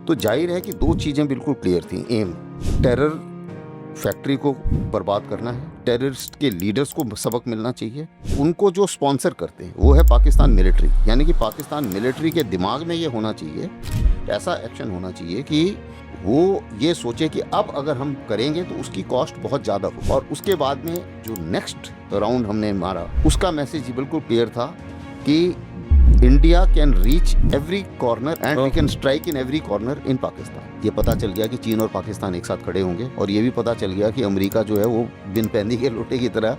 तो जाहिर है कि दो चीज़ें बिल्कुल क्लियर थी। एम, टेरर फैक्ट्री को बर्बाद करना है, टेररिस्ट के लीडर्स को सबक मिलना चाहिए, उनको जो स्पॉन्सर करते हैं वो है पाकिस्तान मिलिट्री। यानी कि पाकिस्तान मिलिट्री के दिमाग में ये होना चाहिए, ऐसा एक्शन होना चाहिए कि वो ये सोचे कि अब अगर हम करेंगे तो उसकी कॉस्ट बहुत ज़्यादा हो। और उसके बाद में जो नेक्स्ट राउंड हमने मारा उसका मैसेज बिल्कुल क्लियर था कि India can reach every corner and we can strike in every corner in Pakistan. ये पता चल गया कि चीन और पाकिस्तान एक साथ खड़े होंगे, और ये भी पता चल गया कि अमेरिका जो है वो बिन पैंदी के लोटे की तरह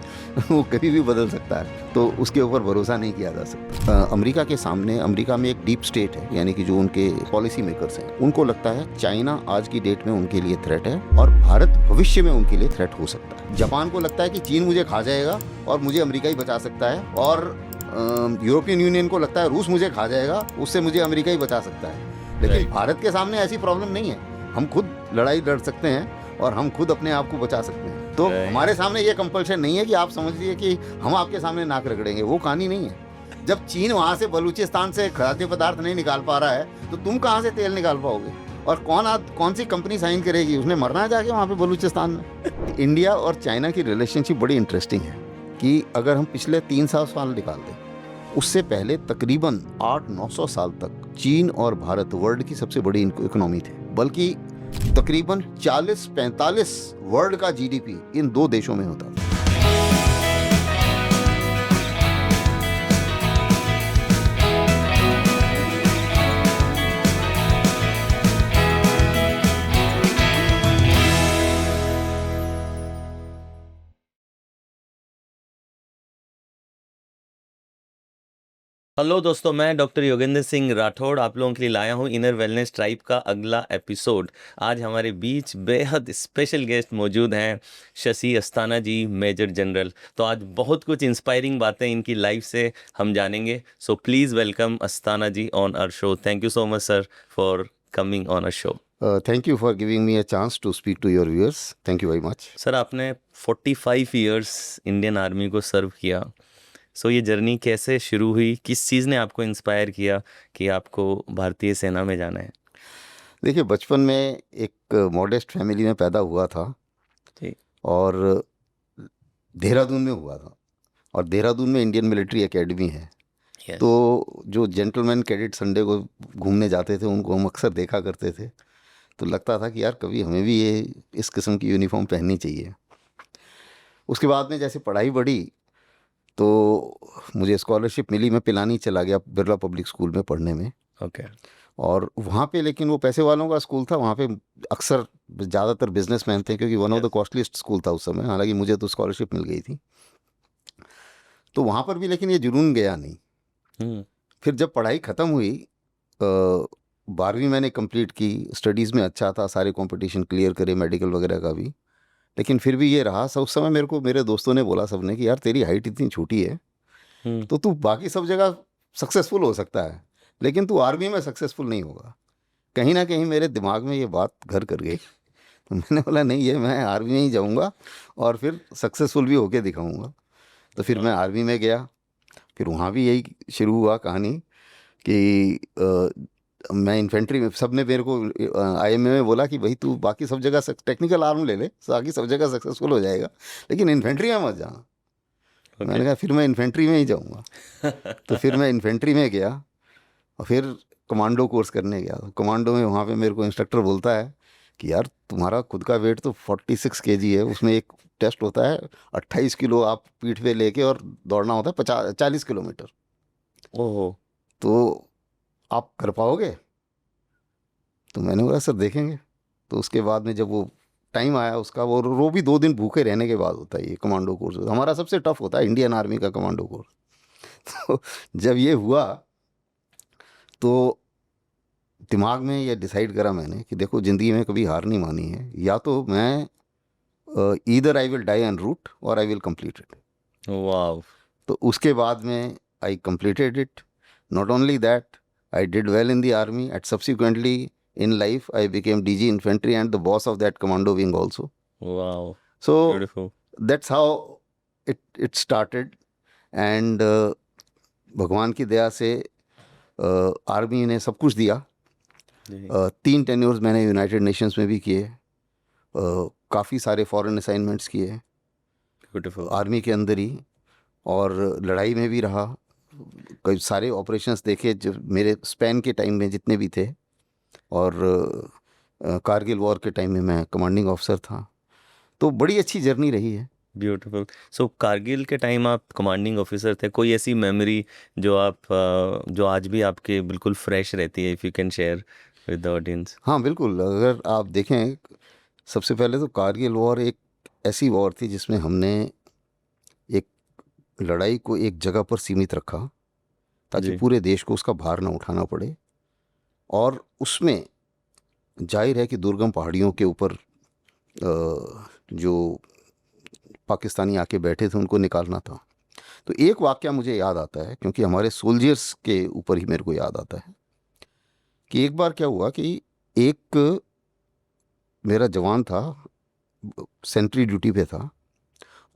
वो कभी भी बदल सकता है, तो उसके ऊपर भरोसा नहीं किया जा सकता। अमेरिका के सामने, अमेरिका में एक डीप स्टेट है, यानी कि जो उनके पॉलिसी मेकर्स हैं, उनको लगता है चाइना आज की डेट में उनके लिए थ्रेट है और भारत भविष्य में उनके लिए थ्रेट हो सकता है। जापान को लगता है कि चीन मुझे खा जाएगा और मुझे अमेरिका ही बचा सकता है, और यूरोपियन यूनियन को लगता है रूस मुझे खा जाएगा, उससे मुझे अमेरिका ही बचा सकता है। लेकिन भारत के सामने ऐसी प्रॉब्लम नहीं है, हम खुद लड़ाई लड़ सकते हैं और हम खुद अपने आप को बचा सकते हैं। तो हमारे सामने ये कंपल्शन नहीं है कि आप समझिए कि हम आपके सामने नाक रगड़ेंगे, वो कहानी नहीं है। जब चीन वहाँ से बलूचिस्तान से खाद्य पदार्थ नहीं निकाल पा रहा है तो तुम कहाँ से तेल निकाल पाओगे, और कौन सी कंपनी साइन करेगी? उसने मरना है जाके वहाँ पे बलूचिस्तान में। इंडिया और चाइना की रिलेशनशिप बड़ी इंटरेस्टिंग है कि अगर हम पिछले 300 साल निकाल दें, उससे पहले तकरीबन 800-900 साल तक चीन और भारत वर्ल्ड की सबसे बड़ी इकोनॉमी थे, बल्कि तकरीबन 40-45 वर्ल्ड का जीडीपी इन दो देशों में होता था। हेलो दोस्तों, मैं डॉक्टर योगेंद्र सिंह राठौड़ आप लोगों के लिए लाया हूँ इनर वेलनेस ट्राइब का अगला एपिसोड। आज हमारे बीच बेहद स्पेशल गेस्ट मौजूद हैं, शशि अस्थाना जी, मेजर जनरल। तो आज बहुत कुछ इंस्पायरिंग बातें इनकी लाइफ से हम जानेंगे। So please welcome Asthana ji on our show. Thank you so much sir for coming on our show. Thank you for giving me a chance to speak to your viewers. Thank you very much. Sir, आपने 45 years Indian army को सर्व किया। सो ये journey कैसे शुरू हुई? किस चीज़ ने आपको इंस्पायर किया कि आपको भारतीय सेना में जाना है? देखिए, बचपन में एक मॉडेस्ट फैमिली में पैदा हुआ था ठीक। और देहरादून में हुआ था, और देहरादून में इंडियन मिलिट्री एकेडमी है। Yes. तो जो जेंटलमैन कैडेट संडे को घूमने जाते थे उनको हम अक्सर देखा करते थे, तो लगता था कि यार कभी हमें भी ये इस किस्म की यूनिफॉर्म पहननी चाहिए। उसके बाद में जैसे पढ़ाई बढ़ी तो मुझे स्कॉलरशिप मिली, मैं पिलानी चला गया बिरला पब्लिक स्कूल में पढ़ने में। ओके। और वहाँ पे, लेकिन वो पैसे वालों का स्कूल था, वहाँ पे अक्सर ज़्यादातर बिजनेसमैन थे, क्योंकि one of the costliest school था उस समय। हालांकि मुझे तो स्कॉलरशिप मिल गई थी, तो वहाँ पर भी लेकिन ये जुनून गया नहीं। फिर जब पढ़ाई ख़त्म हुई, 12वीं मैंने कंप्लीट की, स्टडीज़ में अच्छा था, सारे कंपटीशन क्लियर करे, मेडिकल वगैरह का भी। लेकिन फिर भी ये रहा, सब उस समय मेरे को मेरे दोस्तों ने बोला सबने कि यार तेरी हाइट इतनी छोटी है तो तू बाकी सब जगह सक्सेसफुल हो सकता है, लेकिन तू आर्मी में सक्सेसफुल नहीं होगा। कहीं ना कहीं मेरे दिमाग में ये बात घर कर गई, तो मैंने बोला नहीं, ये मैं आर्मी में ही जाऊँगा और फिर सक्सेसफुल भी होके दिखाऊँगा। तो फिर मैं आर्मी में गया। फिर वहाँ भी यही शुरू हुआ कहानी कि मैं इन्फेंट्री में, सब ने मेरे को आईएमए में बोला कि भाई तू बाकी सब जगह टेक्निकल आर्म ले ले, बाकी सब जगह सक्सेसफुल हो जाएगा, लेकिन इन्फेंट्री में मत जाना। मैंने कहा फिर मैं इन्फेंट्री में ही जाऊँगा। तो फिर मैं इन्फेंट्री में गया और फिर कमांडो कोर्स करने गया। कमांडो में वहाँ पे मेरे को इंस्ट्रक्टर बोलता है कि यार तुम्हारा खुद का वेट तो 46 केजी है, उसमें एक टेस्ट होता है 28 किलो आप पीठ पे लेके और दौड़ना होता है 40 किलोमीटर। ओहो। तो आप कर पाओगे? तो मैंने बोला सर देखेंगे। तो उसके बाद में जब वो टाइम आया उसका, वो भी 2 दिन भूखे रहने के बाद होता है ये कमांडो कोर्स। हमारा सबसे टफ होता है इंडियन आर्मी का कमांडो कोर्स। तो जब ये हुआ तो दिमाग में ये डिसाइड करा मैंने कि देखो ज़िंदगी में कभी हार नहीं मानी है, या तो मैं either I will die en route और I will complete it. Wow. तो उसके बाद में I completed it. Not only that, I did well in the army and subsequently in life I became DG infantry and the boss of that commando wing also. Wow. So Beautiful. that's how it started. And भगवान की दया से army ने सब कुछ दिया, जी, 3 tenures मैंने United Nations में भी किए, काफ़ी सारे फॉरेन असाइनमेंट्स किए ब्यूटीफुल। आर्मी के अंदर ही, और लड़ाई में भी रहा, कई सारे ऑपरेशंस देखे जो मेरे स्पैन के टाइम में जितने भी थे, और कारगिल वॉर के टाइम में मैं कमांडिंग ऑफिसर था, तो बड़ी अच्छी जर्नी रही है। ब्यूटीफुल। सो कारगिल के टाइम आप कमांडिंग ऑफिसर थे, कोई ऐसी मेमोरी जो जो आज भी आपके बिल्कुल फ्रेश रहती है, if you can share with the audience? हाँ बिल्कुल, अगर आप देखें, सबसे पहले तो कारगिल वॉर एक ऐसी वॉर थी जिसमें हमने एक लड़ाई को एक जगह पर सीमित रखा ताकि जी, पूरे देश को उसका भार ना उठाना पड़े, और उसमें जाहिर है कि दुर्गम पहाड़ियों के ऊपर जो पाकिस्तानी आके बैठे थे उनको निकालना था। तो एक वाक़या मुझे याद आता है, क्योंकि हमारे सोल्जर्स के ऊपर ही मेरे को याद आता है, कि एक बार क्या हुआ कि एक मेरा जवान था, सेंट्री ड्यूटी पे था,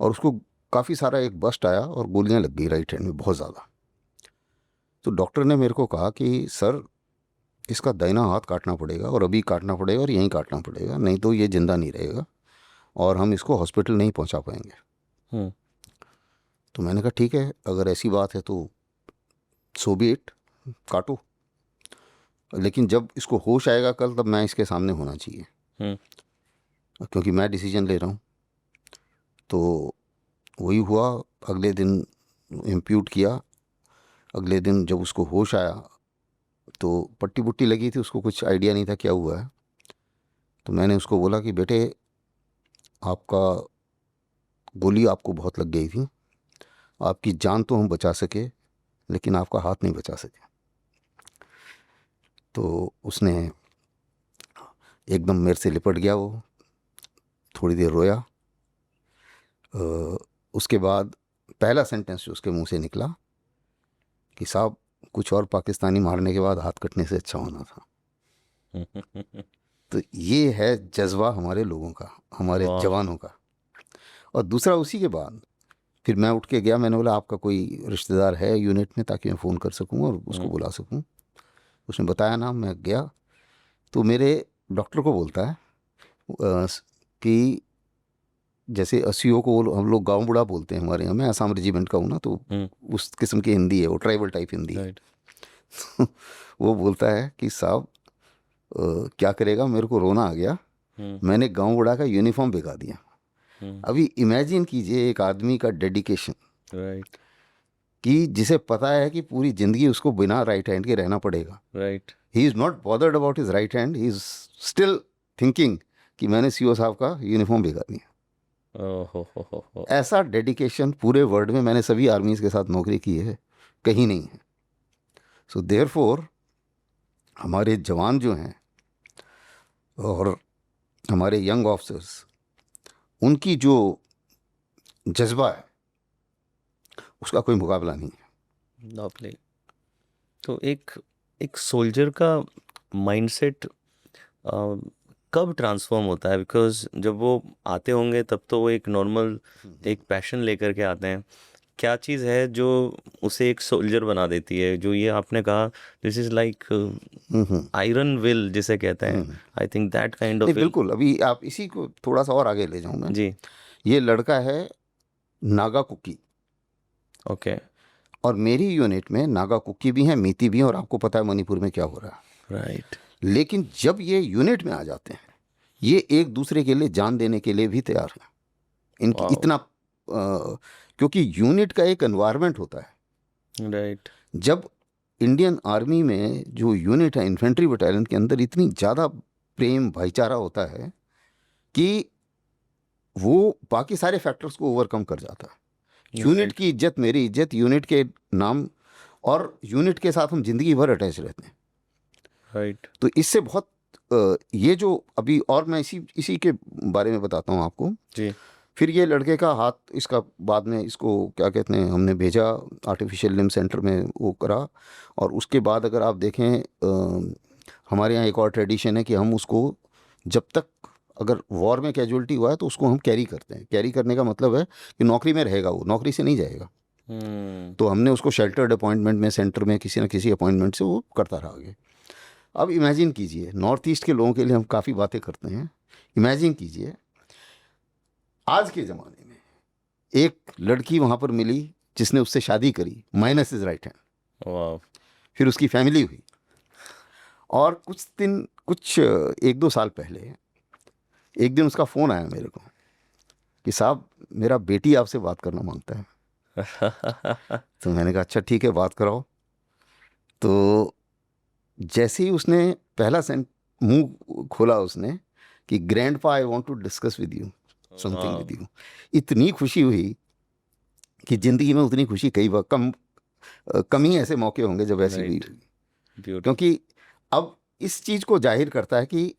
और उसको काफ़ी सारा एक बस्ट आया और गोलियां लग गई राइट हैंड में बहुत ज़्यादा। तो डॉक्टर ने मेरे को कहा कि सर, इसका दाहिना हाथ काटना पड़ेगा, और अभी काटना पड़ेगा, और यहीं काटना पड़ेगा, नहीं तो ये ज़िंदा नहीं रहेगा और हम इसको हॉस्पिटल नहीं पहुंचा पाएंगे। हम्म, तो मैंने कहा ठीक है, अगर ऐसी बात है तो सो बी इट, काटो, लेकिन जब इसको होश आएगा कल, तब मैं इसके सामने होना चाहिए, हम्म, क्योंकि मैं डिसीजन ले रहा हूँ। तो वही हुआ, अगले दिन इम्प्यूट किया। अगले दिन जब उसको होश आया तो पट्टी पुट्टी लगी थी, उसको कुछ आइडिया नहीं था क्या हुआ है। तो मैंने उसको बोला कि बेटे, आपका गोली आपको बहुत लग गई थी, आपकी जान तो हम बचा सके लेकिन आपका हाथ नहीं बचा सके। तो उसने एकदम मेरे से लिपट गया, वो थोड़ी देर रोया। उसके बाद पहला सेंटेंस जो उसके मुंह से निकला कि साहब, कुछ और पाकिस्तानी मारने के बाद हाथ कटने से अच्छा होना था। तो ये है जज्बा हमारे लोगों का, हमारे वाह, जवानों का। और दूसरा, उसी के बाद फिर मैं उठ के गया, मैंने बोला आपका कोई रिश्तेदार है यूनिट में, ताकि मैं फ़ोन कर सकूं और उसको बुला सकूं। उसने बताया नाम, मैं गया। तो मेरे डॉक्टर को बोलता है कि जैसे अस्सियों को हम लोग गांव बुढ़ा बोलते हैं हमारे यहाँ, मैं आसाम रेजिमेंट का हूँ ना, तो उस किस्म की हिंदी है वो, ट्राइबल टाइप हिंदी है। राइट, वो बोलता है कि साहब, क्या करेगा, मेरे को रोना आ गया, हम्म, मैंने गांव बुढ़ा का यूनिफॉर्म भिगा दिया। हम्म, अभी इमेजिन कीजिए एक आदमी का डेडिकेशन, राइट, कि जिसे पता है कि पूरी ज़िंदगी उसको बिना राइट हैंड के रहना पड़ेगा। Right, he is not bothered about his right hand, he is still thinking कि मैंने सीओ साहब का यूनिफॉर्म भिगा दिया। हो। ऐसा डेडिकेशन पूरे वर्ल्ड में, मैंने सभी आर्मीज के साथ नौकरी की है, कहीं नहीं है। सो देयरफॉर हमारे जवान जो हैं और हमारे यंग ऑफिसर्स, उनकी जो जज्बा है उसका कोई मुकाबला नहीं है। लवली। तो एक एक सोल्जर का माइंडसेट कब ट्रांसफॉर्म होता है? बिकॉज जब वो आते होंगे तब तो वो एक नॉर्मल एक पैशन लेकर के आते हैं। क्या चीज़ है जो उसे एक सोल्जर बना देती है? जो ये आपने कहा, this is like hmm. Iron will जिसे कहते हैं, आई थिंक दैट काइंड नहीं ऑफ विल। बिल्कुल, अभी आप इसी को थोड़ा सा और आगे ले जाऊं मैं। जी, ये लड़का है नागा कुकी, ओके, और मेरी यूनिट में नागा कुकी भी हैं, मीती भी हैं, और आपको पता है मणिपुर में क्या हो रहा है। राइट, लेकिन जब ये यूनिट में आ जाते हैं, ये एक दूसरे के लिए जान देने के लिए भी तैयार हैं। इनकी वाओ, इतना क्योंकि यूनिट का एक एनवायरनमेंट होता है। राइट, जब इंडियन आर्मी में जो यूनिट है, इन्फेंट्री बटालियन के अंदर इतनी ज़्यादा प्रेम भाईचारा होता है कि वो बाकी सारे फैक्टर्स को ओवरकम कर जाता है। यूनिट राइट, की इज्जत, मेरी इज्जत, यूनिट के नाम, और यूनिट के साथ हम जिंदगी भर अटैच रहते हैं। राइट, तो इससे बहुत ये जो अभी, और मैं इसी के बारे में बताता हूँ आपको। जी, फिर ये लड़के का हाथ, इसका बाद में इसको क्या कहते हैं, हमने भेजा आर्टिफिशियल लिम्ब सेंटर में, वो करा। और उसके बाद अगर आप देखें, हमारे यहाँ एक और ट्रेडिशन है कि हम उसको, जब तक अगर वॉर में कैजुअलिटी हुआ है तो उसको हम कैरी करते हैं। कैरी करने का मतलब है कि नौकरी में रहेगा, वो नौकरी से नहीं जाएगा। हम्म, तो हमने उसको शेल्टर्ड अपॉइंटमेंट में, सेंटर में, किसी न किसी अपॉइंटमेंट से वो करता रहा आगे। अब इमेजिन कीजिए, नॉर्थ ईस्ट के लोगों के लिए हम काफ़ी बातें करते हैं। इमेजिन कीजिए आज के ज़माने में एक लड़की वहाँ पर मिली जिसने उससे शादी करी, माइनस इज राइट हैंड, वाह। फिर उसकी फैमिली हुई, और कुछ 1-2 साल पहले एक दिन उसका फ़ोन आया मेरे को कि साहब मेरा बेटी आपसे बात करना मांगता है। तो मैंने कहा अच्छा ठीक है, बात कराओ। तो जैसे ही उसने पहला मुंह खोला उसने कि grandpa I want to discuss with you something with you, इतनी खुशी हुई कि ज़िंदगी में उतनी खुशी कई बार कम ही ऐसे मौके होंगे जब ऐसी हुई। ब्यूटीफुल। क्योंकि अब इस चीज़ को जाहिर करता है कि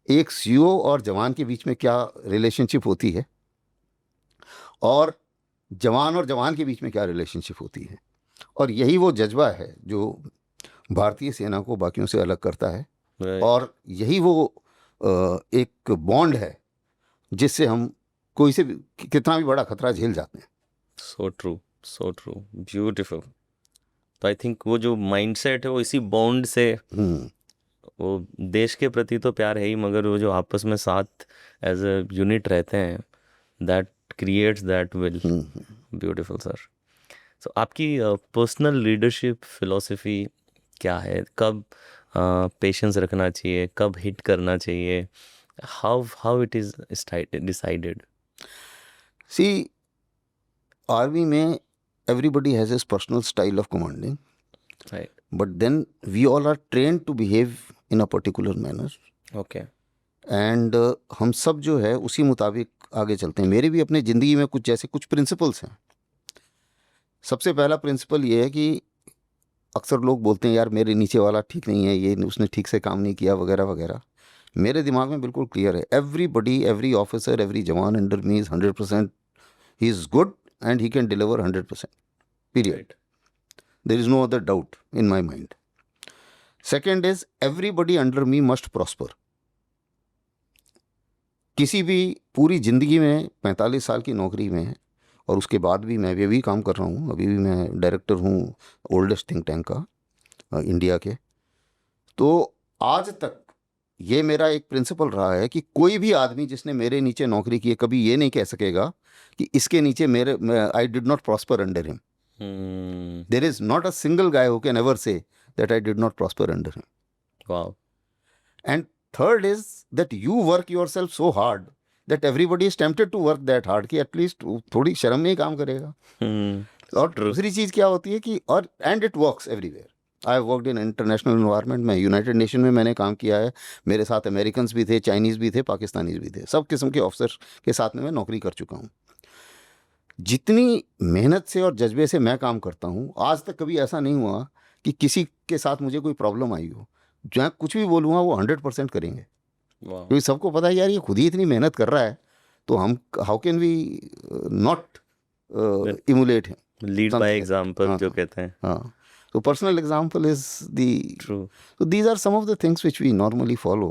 एक सीईओ और जवान के बीच में क्या रिलेशनशिप होती है, और जवान के बीच में क्या रिलेशनशिप होती है। और यही वो जज्बा है जो भारतीय सेना को बाकियों से अलग करता है, और यही वो एक बॉन्ड है जिससे हम कोई से भी कितना भी बड़ा खतरा झेल जाते हैं। So true, so true, beautiful. तो आई थिंक वो जो माइंडसेट है वो इसी बॉन्ड से, वो देश के प्रति तो प्यार है ही, मगर वो जो आपस में साथ एज अ यूनिट रहते हैं, that creates that will. Beautiful sir. So आपकी पर्सनल लीडरशिप फिलॉसफी क्या है? कब पेशेंस रखना चाहिए, कब हिट करना चाहिए? How it is decided? See, army में everybody has his personal style of commanding, right. but then we all are trained to behave in a particular manner, okay. and हम सब जो है उसी मुताबिक आगे चलते हैं। मेरे भी अपने ज़िंदगी में कुछ प्रिंसिपल्स हैं। सबसे पहला प्रिंसिपल ये है कि अक्सर लोग बोलते हैं यार मेरे नीचे वाला ठीक नहीं है, ये उसने ठीक से काम नहीं किया वगैरह वगैरह। मेरे दिमाग में बिल्कुल क्लियर है, एवरीबडी, एवरी ऑफिसर, एवरी जवान under me is 100%, he is good and he can deliver 100%, period. There is no other doubt in my mind. Second is everybody under me must prosper. किसी भी पूरी ज़िंदगी में 45 साल की नौकरी में, और उसके बाद भी मैं भी काम कर रहा हूँ, अभी भी मैं डायरेक्टर हूँ ओल्डेस्ट थिंक टैंक का इंडिया के। तो आज तक ये मेरा एक प्रिंसिपल रहा है कि कोई भी आदमी जिसने मेरे नीचे नौकरी की है कभी ये नहीं कह सकेगा कि इसके नीचे I did not prosper under him. There is not a single guy who can ever say that I did not prosper under him. Wow. And third is that you work yourself so hard that everybody is tempted to work that hard, कि at least थोड़ी शर्म में ही काम करेगा। और दूसरी चीज़ क्या होती है कि और and it works everywhere. I have worked in international environment में, यूनाइटेड नेशन में मैंने काम किया है, मेरे साथ अमेरिकन्स भी थे, चाइनीज़ भी थे, पाकिस्तानीज़ भी थे, सब किस्म के ऑफिसर के साथ में मैं नौकरी कर चुका हूँ। जितनी मेहनत से और जज्बे से मैं काम करता हूँ, आज तक कभी ऐसा नहीं हुआ कि किसी के साथ मुझे कोई प्रॉब्लम आई हो। जहाँ कुछ भी बोलूँगा वो 100% करेंगे, क्योंकि सबको पता है यार ये खुद ही इतनी मेहनत कर रहा है, तो हम how can we not emulate him, lead by example जो कहते हैं। हाँ, so personal example is True. so these are some of the things which we normally follow,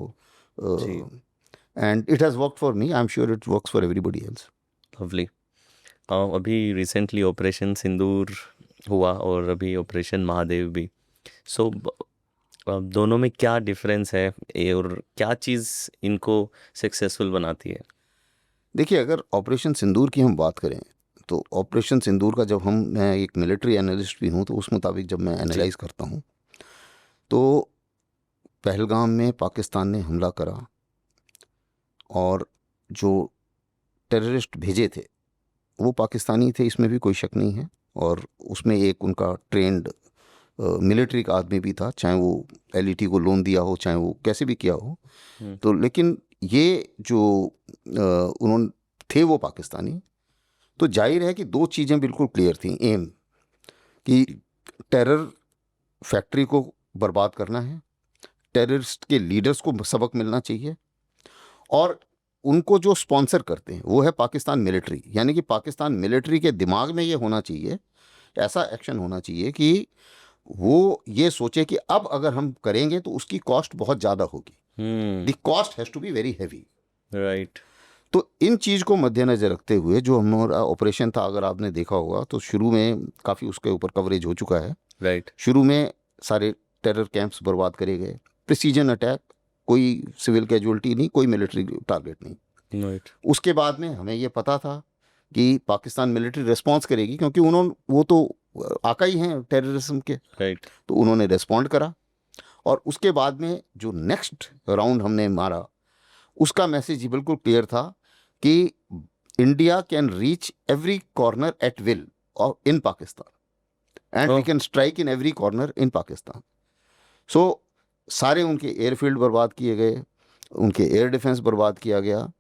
and it has worked for me. I'm sure it works for everybody else. Lovely. अभी recently operation सिंदूर हुआ और अभी operation Mahadev भी। सो दोनों में क्या difference है और क्या चीज़ इनको सक्सेसफुल बनाती है? देखिए, अगर ऑपरेशन सिंदूर की हम बात करें तो ऑपरेशन सिंदूर का जब मैं एक मिलिट्री एनालिस्ट भी हूँ, तो उस मुताबिक जब मैं एनालाइज करता हूँ तो पहलगाम में पाकिस्तान ने हमला करा और जो टेररिस्ट भेजे थे वो पाकिस्तानी थे, इसमें भी कोई शक नहीं है। और उसमें एक उनका ट्रेंड मिलिट्री का आदमी भी था, चाहे वो एलईटी को लोन दिया हो, चाहे वो कैसे भी किया हो। तो लेकिन ये जो उन्होंने थे वो पाकिस्तानी, तो जाहिर है कि दो चीज़ें बिल्कुल क्लियर थी एम, कि टेरर फैक्ट्री को बर्बाद करना है, टेररिस्ट के लीडर्स को सबक मिलना चाहिए, और उनको जो स्पॉन्सर करते हैं वो है पाकिस्तान मिलिट्री। यानी कि पाकिस्तान मिलिट्री के दिमाग में ये होना चाहिए, ऐसा एक्शन होना चाहिए कि वो ये सोचे कि अब अगर हम करेंगे तो उसकी कॉस्ट बहुत ज़्यादा होगी, the cost has to be very heavy. Right. तो इन चीज़ को मद्देनज़र रखते हुए जो हमारा ऑपरेशन था, अगर आपने देखा होगा तो शुरू में काफ़ी उसके ऊपर कवरेज हो चुका है। राइट। शुरू में सारे टेरर कैंप्स बर्बाद करे गए, प्रिसीजन अटैक, कोई सिविल कैजुअल्टी नहीं, कोई मिलिट्री टारगेट नहीं। राइट। उसके बाद में हमें ये पता था कि पाकिस्तान मिलिट्री रिस्पॉन्स करेगी, क्योंकि वो तो आका ही हैं टेररिज्म के। राइट। तो उन्होंने रिस्पॉन्ड करा, और उसके बाद में जो नेक्स्ट राउंड हमने मारा, उसका मैसेज बिल्कुल क्लियर था कि India can reach every corner at will in Pakistan and we Oh. Can strike in every corner in Pakistan. So सारे उनके एयरफील्ड बर्बाद किए गए, उनके एयर डिफेंस बर्बाद किया गया,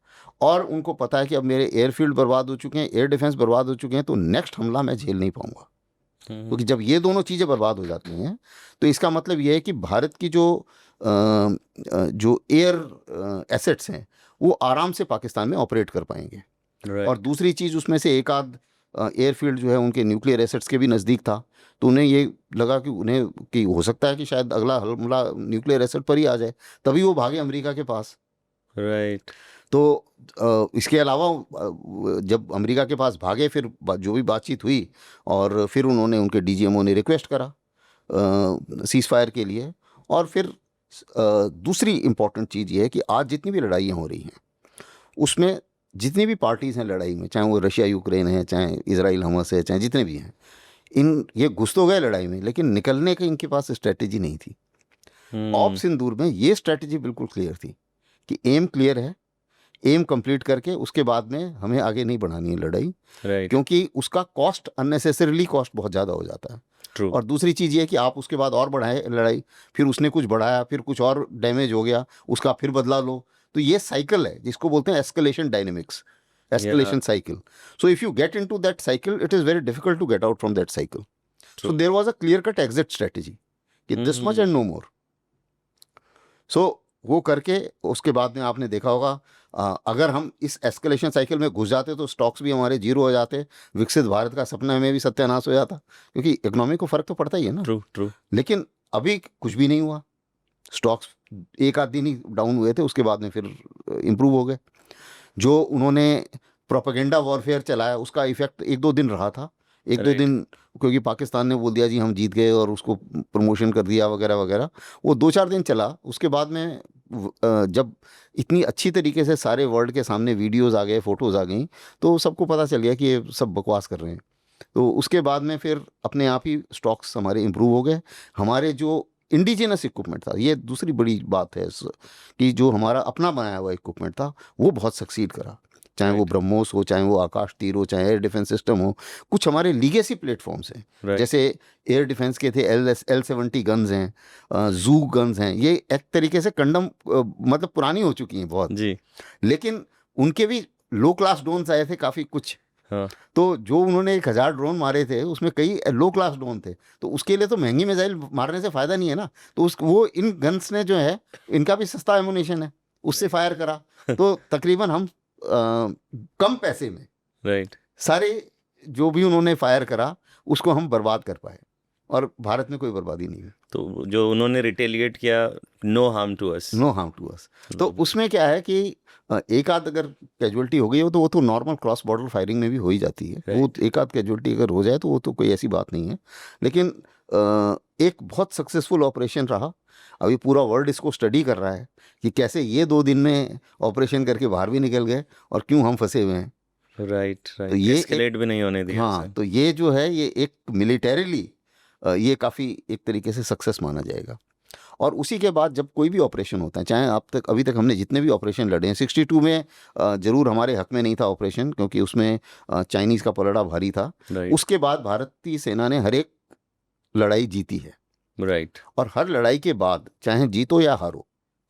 और उनको पता है कि अब मेरे एयरफील्ड बर्बाद हो चुके हैं, एयर डिफेंस बर्बाद हो चुके हैं, तो नेक्स्ट हमला मैं झेल नहीं पाऊंगा। क्योंकि जब ये दोनों चीज़ें बर्बाद हो जाती हैं तो इसका मतलब ये है कि भारत की जो एयर एसेट्स हैं वो आराम से पाकिस्तान में ऑपरेट कर पाएंगे। राइट। और दूसरी चीज़, उसमें से एक आध एयरफील्ड जो है उनके न्यूक्लियर एसेट्स के भी नज़दीक था, तो उन्हें ये लगा कि हो सकता है कि शायद अगला हमला न्यूक्लियर एसेट पर ही आ जाए, तभी वो भागे अमेरिका के पास। राइट। तो इसके अलावा जब अमेरिका के पास भागे, फिर जो भी बातचीत हुई, और फिर उन्होंने, उनके डीजीएमओ ने रिक्वेस्ट करा सीज़ फायर के लिए। और फिर दूसरी इम्पॉर्टेंट चीज़ ये है कि आज जितनी भी लड़ाइयाँ हो रही हैं, उसमें जितनी भी पार्टीज़ हैं लड़ाई में, चाहे वो रशिया यूक्रेन है, चाहे इजराइल हमस है, चाहे जितने भी हैं, ये घुस तो गए लड़ाई में, लेकिन निकलने की इनके पास स्ट्रेटेजी नहीं थी। ऑप सिंदूर में ये स्ट्रेटेजी बिल्कुल क्लियर थी कि एम क्लियर है, एम कंप्लीट करके उसके बाद में हमें आगे नहीं बढ़ानी है लड़ाई, राइट। क्योंकि उसका कॉस्ट, अननेसेसरीली कॉस्ट बहुत ज़्यादा हो जाता है। ट्रू। और दूसरी चीज़ ये है कि आप उसके बाद और बढ़ाए लड़ाई, फिर उसने कुछ बढ़ाया, फिर कुछ और डैमेज हो गया, उसका फिर बदला लो, तो ये साइकिल है जिसको बोलते हैं escalation dynamics, escalation cycle. So if you get into that cycle, it is very difficult to get out from that cycle. So there was a clear cut exit strategy कि this much and no more. So वो करके उसके बाद में आपने देखा होगा, अगर हम इस एस्केलेशन साइकिल में घुस जाते तो स्टॉक्स भी हमारे जीरो हो जाते, विकसित भारत का सपना में भी सत्यानाश हो जाता, क्योंकि इकोनॉमी को फ़र्क तो पड़ता ही है ना। ट्रू। ट्रू। लेकिन अभी कुछ भी नहीं हुआ, स्टॉक्स एक आध दिन ही डाउन हुए थे, उसके बाद में फिर इम्प्रूव हो गए। जो उन्होंने प्रोपेगेंडा वॉरफेयर चलाया, उसका इफेक्ट एक दो दिन रहा था, एक दो Right. दिन, क्योंकि पाकिस्तान ने बोल दिया जी हम जीत गए और उसको प्रमोशन कर दिया वगैरह वगैरह, वो दो चार दिन चला। उसके बाद में जब इतनी अच्छी तरीके से सारे वर्ल्ड के सामने वीडियोस आ गए, फोटोज़ आ गई, तो सबको पता चल गया कि ये सब बकवास कर रहे हैं। तो उसके बाद में फिर अपने आप ही स्टॉक्स हमारे इम्प्रूव हो गए। हमारे जो इंडिजिनस इक्विपमेंट था, ये दूसरी बड़ी बात है कि जो हमारा अपना बनाया हुआ इक्विपमेंट था वो बहुत सक्सीड करा, चाहे वो Right. ब्रह्मोस हो, चाहे वो आकाश तीर हो, चाहे एयर डिफेंस सिस्टम हो। कुछ हमारे लीगेसी प्लेटफॉर्म्स हैं, Right. जैसे एयर डिफेंस के थे L70 गन्स हैं, जू गन्स हैं, ये एक तरीके से कंडम मतलब पुरानी हो चुकी हैं बहुत, जी। लेकिन उनके भी लो क्लास ड्रोन्स आए थे काफ़ी कुछ। हाँ। तो जो उन्होंने 1000 ड्रोन मारे थे, उसमें कई लो क्लास ड्रोन थे, तो उसके लिए तो महंगी मिसाइल मारने से फ़ायदा नहीं है ना। तो वो इन गन्स ने जो है, इनका भी सस्ता एमुनेशन है, उससे फायर करा, तो तकरीबन हम कम पैसे में राइट। सारे जो भी उन्होंने फायर करा उसको हम बर्बाद कर पाए, और भारत में कोई बर्बादी नहीं हुई। तो जो उन्होंने रिटेलिएट किया, no harm to us. No harm to us. तो उसमें क्या है कि एक आध अगर कैजुअलिटी हो गई हो तो वो तो नॉर्मल क्रॉस बॉर्डर फायरिंग में भी हो ही जाती है। वो एक आध कैजुअलिटी अगर हो जाए तो वो तो कोई ऐसी बात नहीं है। लेकिन एक बहुत सक्सेसफुल ऑपरेशन रहा। अभी पूरा वर्ल्ड इसको स्टडी कर रहा है कि कैसे ये 2 दिन में ऑपरेशन करके बाहर भी निकल गए और क्यों हम फंसे हुए हैं। राइट। तो राइट। ये एस्केलेट भी नहीं होने दिया हाँ, उसे। तो ये जो है ये एक मिलिटरीली ये काफ़ी एक तरीके से सक्सेस माना जाएगा। और उसी के बाद जब कोई भी ऑपरेशन होता है, चाहे अभी तक हमने जितने भी ऑपरेशन लड़े हैं, 62 में ज़रूर हमारे हक में नहीं था ऑपरेशन, क्योंकि उसमें चाइनीज़ का पलड़ा भारी था। राइट। उसके बाद भारतीय सेना ने हर एक लड़ाई जीती है, राइट। और हर लड़ाई के बाद चाहे जीतो या हारो,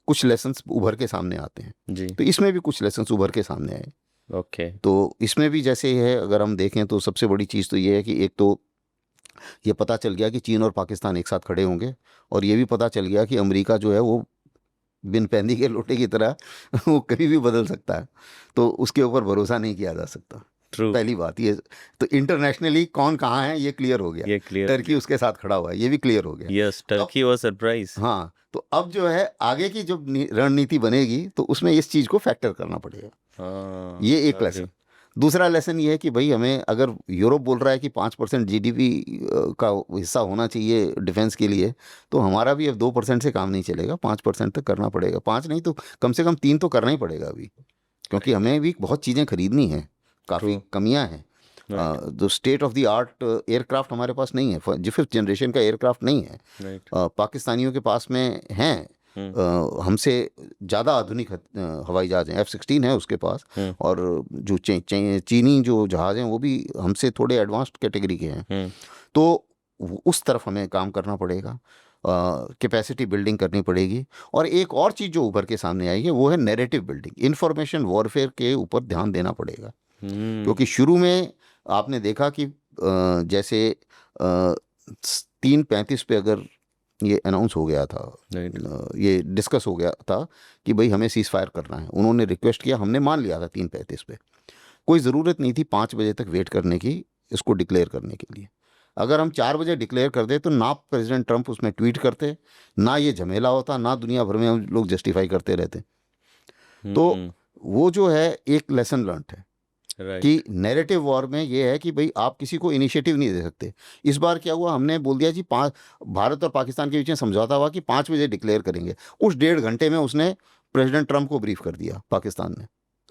कुछ लेसन्स उभर के सामने आते हैं। जी। तो इसमें भी कुछ लेसन्स उभर के सामने आए। ओके। तो इसमें भी जैसे है, अगर हम देखें तो सबसे बड़ी चीज़ तो ये है कि एक तो ये पता चल गया कि चीन और पाकिस्तान एक साथ खड़े होंगे, और ये भी पता चल गया कि अमेरिका जो है वो बिन पैंदी के लोटे की तरह वो कभी भी बदल सकता है, तो उसके ऊपर भरोसा नहीं किया जा सकता। ट्रू। पहली बात ये, तो इंटरनेशनली कौन कहाँ है ये क्लियर हो गया। ये क्लियर। टर्की उसके साथ खड़ा हुआ है, ये भी क्लियर हो गया। Yes, Turkey was surprise. हाँ, तो अब जो है आगे की जो रणनीति बनेगी तो उसमें इस चीज़ को फैक्टर करना पड़ेगा। हाँ, ये एक लेसन। दूसरा लेसन ये है कि भाई हमें, अगर यूरोप बोल रहा है कि 5% जीडीपी का हिस्सा होना चाहिए डिफेंस के लिए, तो हमारा भी अब 2% से काम नहीं चलेगा, 5% तक करना पड़ेगा। 5 नहीं तो कम से कम 3 तो करना ही पड़ेगा अभी, क्योंकि हमें भी बहुत चीज़ें खरीदनी हैं, काफ़ी True. कमियां हैं। Right. जो state of the art aircraft हमारे पास नहीं है, जो 5th जनरेशन का एयरक्राफ्ट नहीं है। Right. पाकिस्तानियों के पास में हैं, हमसे ज़्यादा आधुनिक हवाई जहाज़ हैं, F-16 है उसके पास, और जो चीनी जो जहाज़ हैं वो भी हमसे थोड़े एडवांस्ड कैटेगरी के हैं। तो उस तरफ हमें काम करना पड़ेगा, कैपेसिटी बिल्डिंग करनी पड़ेगी। और एक और चीज़ जो उभर के सामने आई है वो है नैरेटिव बिल्डिंग, इंफॉर्मेशन वॉरफेयर के ऊपर ध्यान देना पड़ेगा। क्योंकि शुरू में आपने देखा कि जैसे 3:35 पे अगर ये अनाउंस हो गया था, ये डिस्कस हो गया था कि भाई हमें सीज फायर करना है, उन्होंने रिक्वेस्ट किया, हमने मान लिया था 3:35 पे। कोई ज़रूरत नहीं थी 5 बजे तक वेट करने की इसको डिक्लेयर करने के लिए। अगर हम 4 बजे डिक्लेयर कर दे तो ना प्रेसिडेंट ट्रंप उसमें ट्वीट करते, ना ये झमेला होता, ना दुनिया भर में हम लोग जस्टिफाई करते रहते। तो वो जो है एक लेसन लर्न है कि नैरेटिव वॉर में ये है कि भाई आप किसी को इनिशिएटिव नहीं दे सकते। इस बार क्या हुआ, हमने बोल दिया जी भारत और पाकिस्तान के बीच में समझौता हुआ कि 5 बजे डिक्लेयर करेंगे। उस 1.5 घंटे में उसने प्रेसिडेंट ट्रंप को ब्रीफ कर दिया पाकिस्तान ने,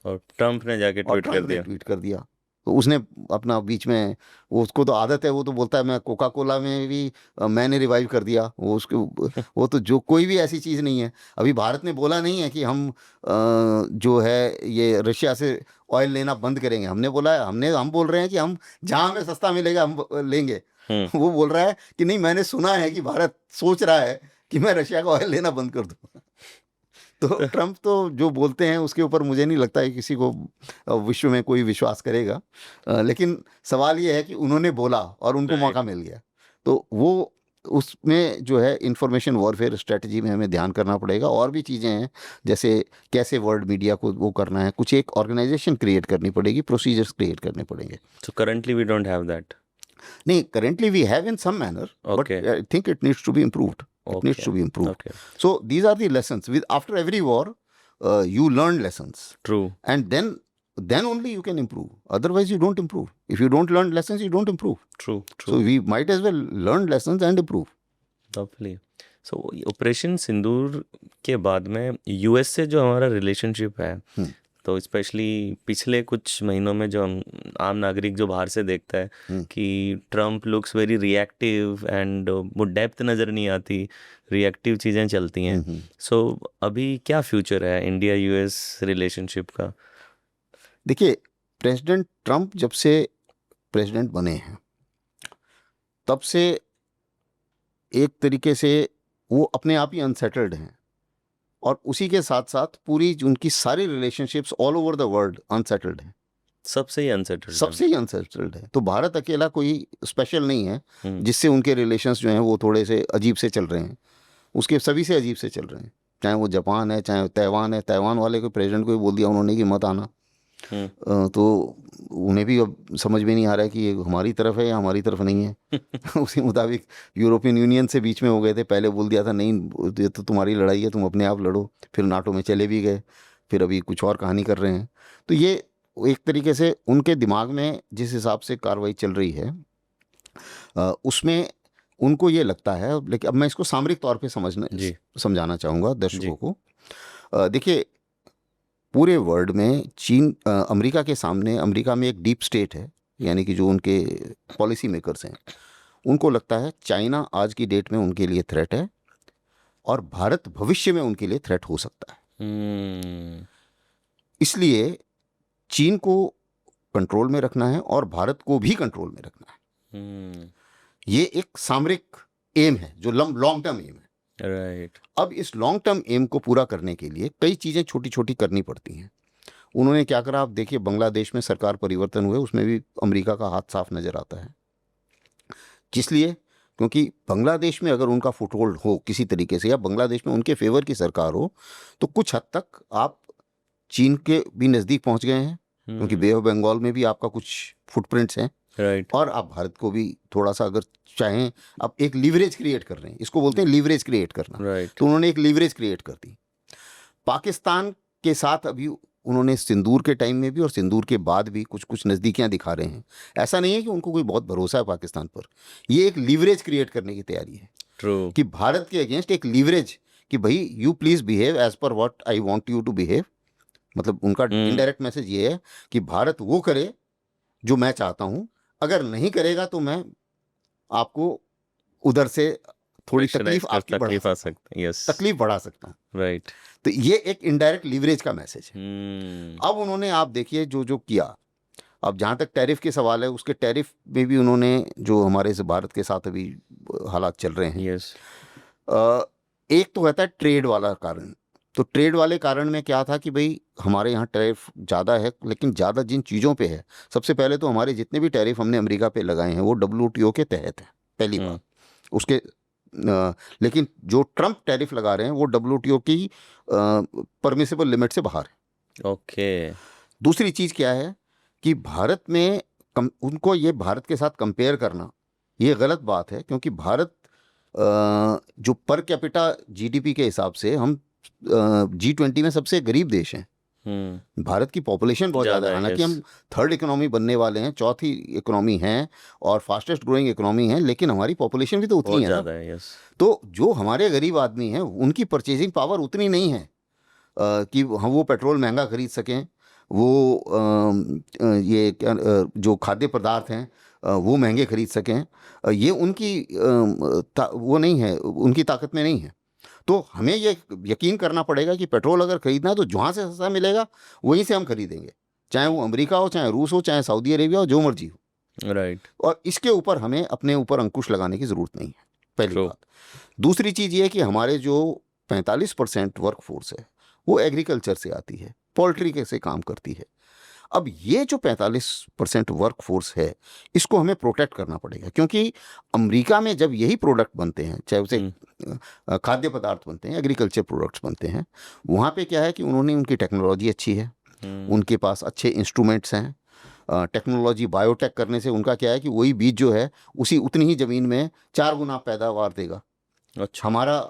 और ट्रंप ने जाके ट्वीट कर दिया। तो उसने अपना बीच में, उसको तो आदत है, वो तो बोलता है मैं कोका कोला में भी मैंने रिवाइव कर दिया वो, उसके वो तो जो कोई भी ऐसी चीज़ नहीं है। अभी भारत ने बोला नहीं है कि हम जो है ये रशिया से ऑयल लेना बंद करेंगे। हमने बोला है, हम बोल रहे हैं कि हम जहाँ हमें सस्ता मिलेगा हम लेंगे। वो बोल रहा है कि नहीं, मैंने सुना है कि भारत सोच रहा है कि मैं रशिया का ऑयल लेना बंद कर दूँ। तो ट्रंप तो जो बोलते हैं उसके ऊपर मुझे नहीं लगता है किसी को विश्व में कोई विश्वास करेगा। लेकिन सवाल ये है कि उन्होंने बोला और उनको मौका मिल गया, तो वो उसमें जो है इंफॉर्मेशन वॉरफेयर स्ट्रेटजी में हमें ध्यान करना पड़ेगा। और भी चीज़ें हैं, जैसे कैसे वर्ल्ड मीडिया को वो करना है, कुछ एक ऑर्गेनाइजेशन क्रिएट करनी पड़ेगी, प्रोसीजर्स क्रिएट करने पड़ेंगे। So currently we don't have that. नहीं, currently we have in some manner, but I think it needs to be improved. It needs to be improved. Okay. So these are the lessons. After every war, you learn lessons. True. And then only you can improve. Otherwise, you don't improve. If you don't learn lessons, you don't improve. True. So we might as well learn lessons and improve. Lovely. So operation Sindoor के बाद में US से जो हमारा relationship है, तो specially पिछले कुछ महीनों में जो हम आम नागरिक जो बाहर से देखता है कि Trump looks very reactive and वो डेप्थ नज़र नहीं आती, रिएक्टिव चीज़ें चलती हैं। सो अभी क्या फ्यूचर है इंडिया यूएस रिलेशनशिप का? देखिए, प्रेसिडेंट ट्रम्प जब से प्रेसिडेंट बने हैं तब से एक तरीके से वो अपने आप ही अनसेटल्ड हैं, और उसी के साथ साथ पूरी उनकी सारी relationships all over the world unsettled हैं। सबसे ही अनसेटल्ड है। तो भारत अकेला कोई स्पेशल नहीं है जिससे उनके रिलेशंस जो हैं वो थोड़े से अजीब से चल रहे हैं। उसके सभी से अजीब से चल रहे हैं, चाहे वो जापान है, चाहे ताइवान है। ताइवान वाले को प्रेसिडेंट को भी बोल दिया उन्होंने कि मत आना। तो उन्हें भी अब समझ में नहीं आ रहा है कि ये हमारी तरफ है या हमारी तरफ नहीं है। उसी मुताबिक यूरोपियन यूनियन से बीच में हो गए थे। पहले बोल दिया था नहीं, ये तो तुम्हारी लड़ाई है, तुम अपने आप लड़ो। फिर नाटो में चले भी गए, फिर अभी कुछ और कहानी कर रहे हैं। तो ये एक तरीके से उनके दिमाग में जिस हिसाब से कार्रवाई चल रही है उसमें उनको ये लगता है। लेकिन अब मैं इसको सामरिक तौर पे समझाना चाहूँगा दर्शकों को। देखिए, पूरे वर्ल्ड में चीन, अमेरिका के सामने, अमेरिका में एक डीप स्टेट है, यानी कि जो उनके पॉलिसी मेकर्स हैं, उनको लगता है चाइना आज की डेट में उनके लिए थ्रेट है और भारत भविष्य में उनके लिए थ्रेट हो सकता है। इसलिए चीन को कंट्रोल में रखना है और भारत को भी कंट्रोल में रखना है। ये एक सामरिक एम है जो लॉन्ग टर्म एम है। राइट। अब इस लॉन्ग टर्म एम को पूरा करने के लिए कई चीज़ें छोटी छोटी करनी पड़ती हैं। उन्होंने क्या करा, आप देखिए बांग्लादेश में सरकार परिवर्तन हुए, उसमें भी अमेरिका का हाथ साफ नज़र आता है। इसलिए क्योंकि बांग्लादेश में अगर उनका फुटहोल्ड हो किसी तरीके से, या बांग्लादेश में उनके फेवर की सरकार हो, तो कुछ हद तक आप चीन के भी नज़दीक पहुंच गए हैं, क्योंकि बे ऑफ बंगाल में भी आपका कुछ फुटप्रिंट्स हैं। राइट। और आप भारत को भी थोड़ा सा अगर चाहें, आप एक लीवरेज क्रिएट कर रहे हैं, इसको बोलते हैं लीवरेज क्रिएट करना। राइट। तो उन्होंने एक लीवरेज क्रिएट कर दी। पाकिस्तान के साथ अभी उन्होंने सिंदूर के टाइम में भी और सिंदूर के बाद भी कुछ कुछ नज़दीकियां दिखा रहे हैं। ऐसा नहीं है कि उनको कोई बहुत भरोसा है पाकिस्तान पर। ये एक लीवरेज क्रिएट करने की तैयारी है ट्रू। कि भारत के अगेंस्ट एक लीवरेज कि भाई you please behave as per what I want you to behave. मतलब उनका इनडायरेक्ट मैसेज ये है कि भारत वो करे जो मैं चाहता हूँ, अगर नहीं करेगा तो मैं आपको उधर से थोड़ी तकलीफ आपकी बढ़ा तकलीफ आ सकता हूँ, सकता है। यस, तकलीफ बढ़ा सकता हूँ। राइट। तो ये एक इनडायरेक्ट लीवरेज का मैसेज है। अब उन्होंने आप देखिए जो जो किया। अब जहाँ तक टैरिफ के सवाल है, उसके टैरिफ में भी उन्होंने जो हमारे से भारत के साथ अभी हालात चल रहे हैं, यस, एक तो रहता है ट्रेड वाला कारण। तो ट्रेड वाले कारण में क्या था कि भाई हमारे यहाँ टैरिफ ज़्यादा है, लेकिन ज़्यादा जिन चीज़ों पे है, सबसे पहले तो हमारे जितने भी टैरिफ हमने अमेरिका पे लगाए हैं वो WTO के तहत है, पहली बात। उसके लेकिन जो ट्रंप टैरिफ लगा रहे हैं वो WTO की परमिसिबल लिमिट से बाहर है। ओके। दूसरी चीज़ क्या है कि भारत में उनको ये भारत के साथ कंपेयर करना ये गलत बात है, क्योंकि भारत जो पर कैपिटा GDP के हिसाब से हम G20 में सबसे गरीब देश हैं। भारत की पॉपुलेशन बहुत ज़्यादा है, हालांकि हम थर्ड इकोनॉमी बनने वाले हैं, चौथी इकोनॉमी हैं और फास्टेस्ट ग्रोइंग इकोनॉमी हैं, लेकिन हमारी पॉपुलेशन भी तो उतनी है ना। तो जो हमारे गरीब आदमी हैं उनकी परचेजिंग पावर उतनी नहीं है कि हम वो पेट्रोल महंगा खरीद सकें, वो ये क्या जो खाद्य पदार्थ हैं वो महंगे खरीद सकें। ये उनकी वो नहीं है, उनकी ताकत में नहीं है। तो हमें ये यकीन करना पड़ेगा कि पेट्रोल अगर खरीदना है तो जहाँ से सस्ता मिलेगा वहीं से हम खरीदेंगे, चाहे वो अमेरिका हो, चाहे रूस हो, चाहे सऊदी अरेबिया हो, जो मर्जी हो। राइट। और इसके ऊपर हमें अपने ऊपर अंकुश लगाने की ज़रूरत नहीं है, पहली बात। दूसरी चीज़ ये है कि हमारे जो 45% वर्कफोर्स है वो एग्रीकल्चर से आती है, पोल्ट्री के से काम करती है। अब ये जो 45% वर्कफोर्स है इसको हमें प्रोटेक्ट करना पड़ेगा, क्योंकि अमेरिका में जब यही प्रोडक्ट बनते हैं, चाहे उसे खाद्य पदार्थ बनते हैं, एग्रीकल्चर प्रोडक्ट्स बनते हैं, वहाँ पे क्या है कि उन्होंने उनकी टेक्नोलॉजी अच्छी है, उनके पास अच्छे इंस्ट्रूमेंट्स हैं। टेक्नोलॉजी बायोटेक करने से उनका क्या है कि वही बीज जो है उसी उतनी ही ज़मीन में 4 गुना पैदावार देगा। अच्छा। हमारा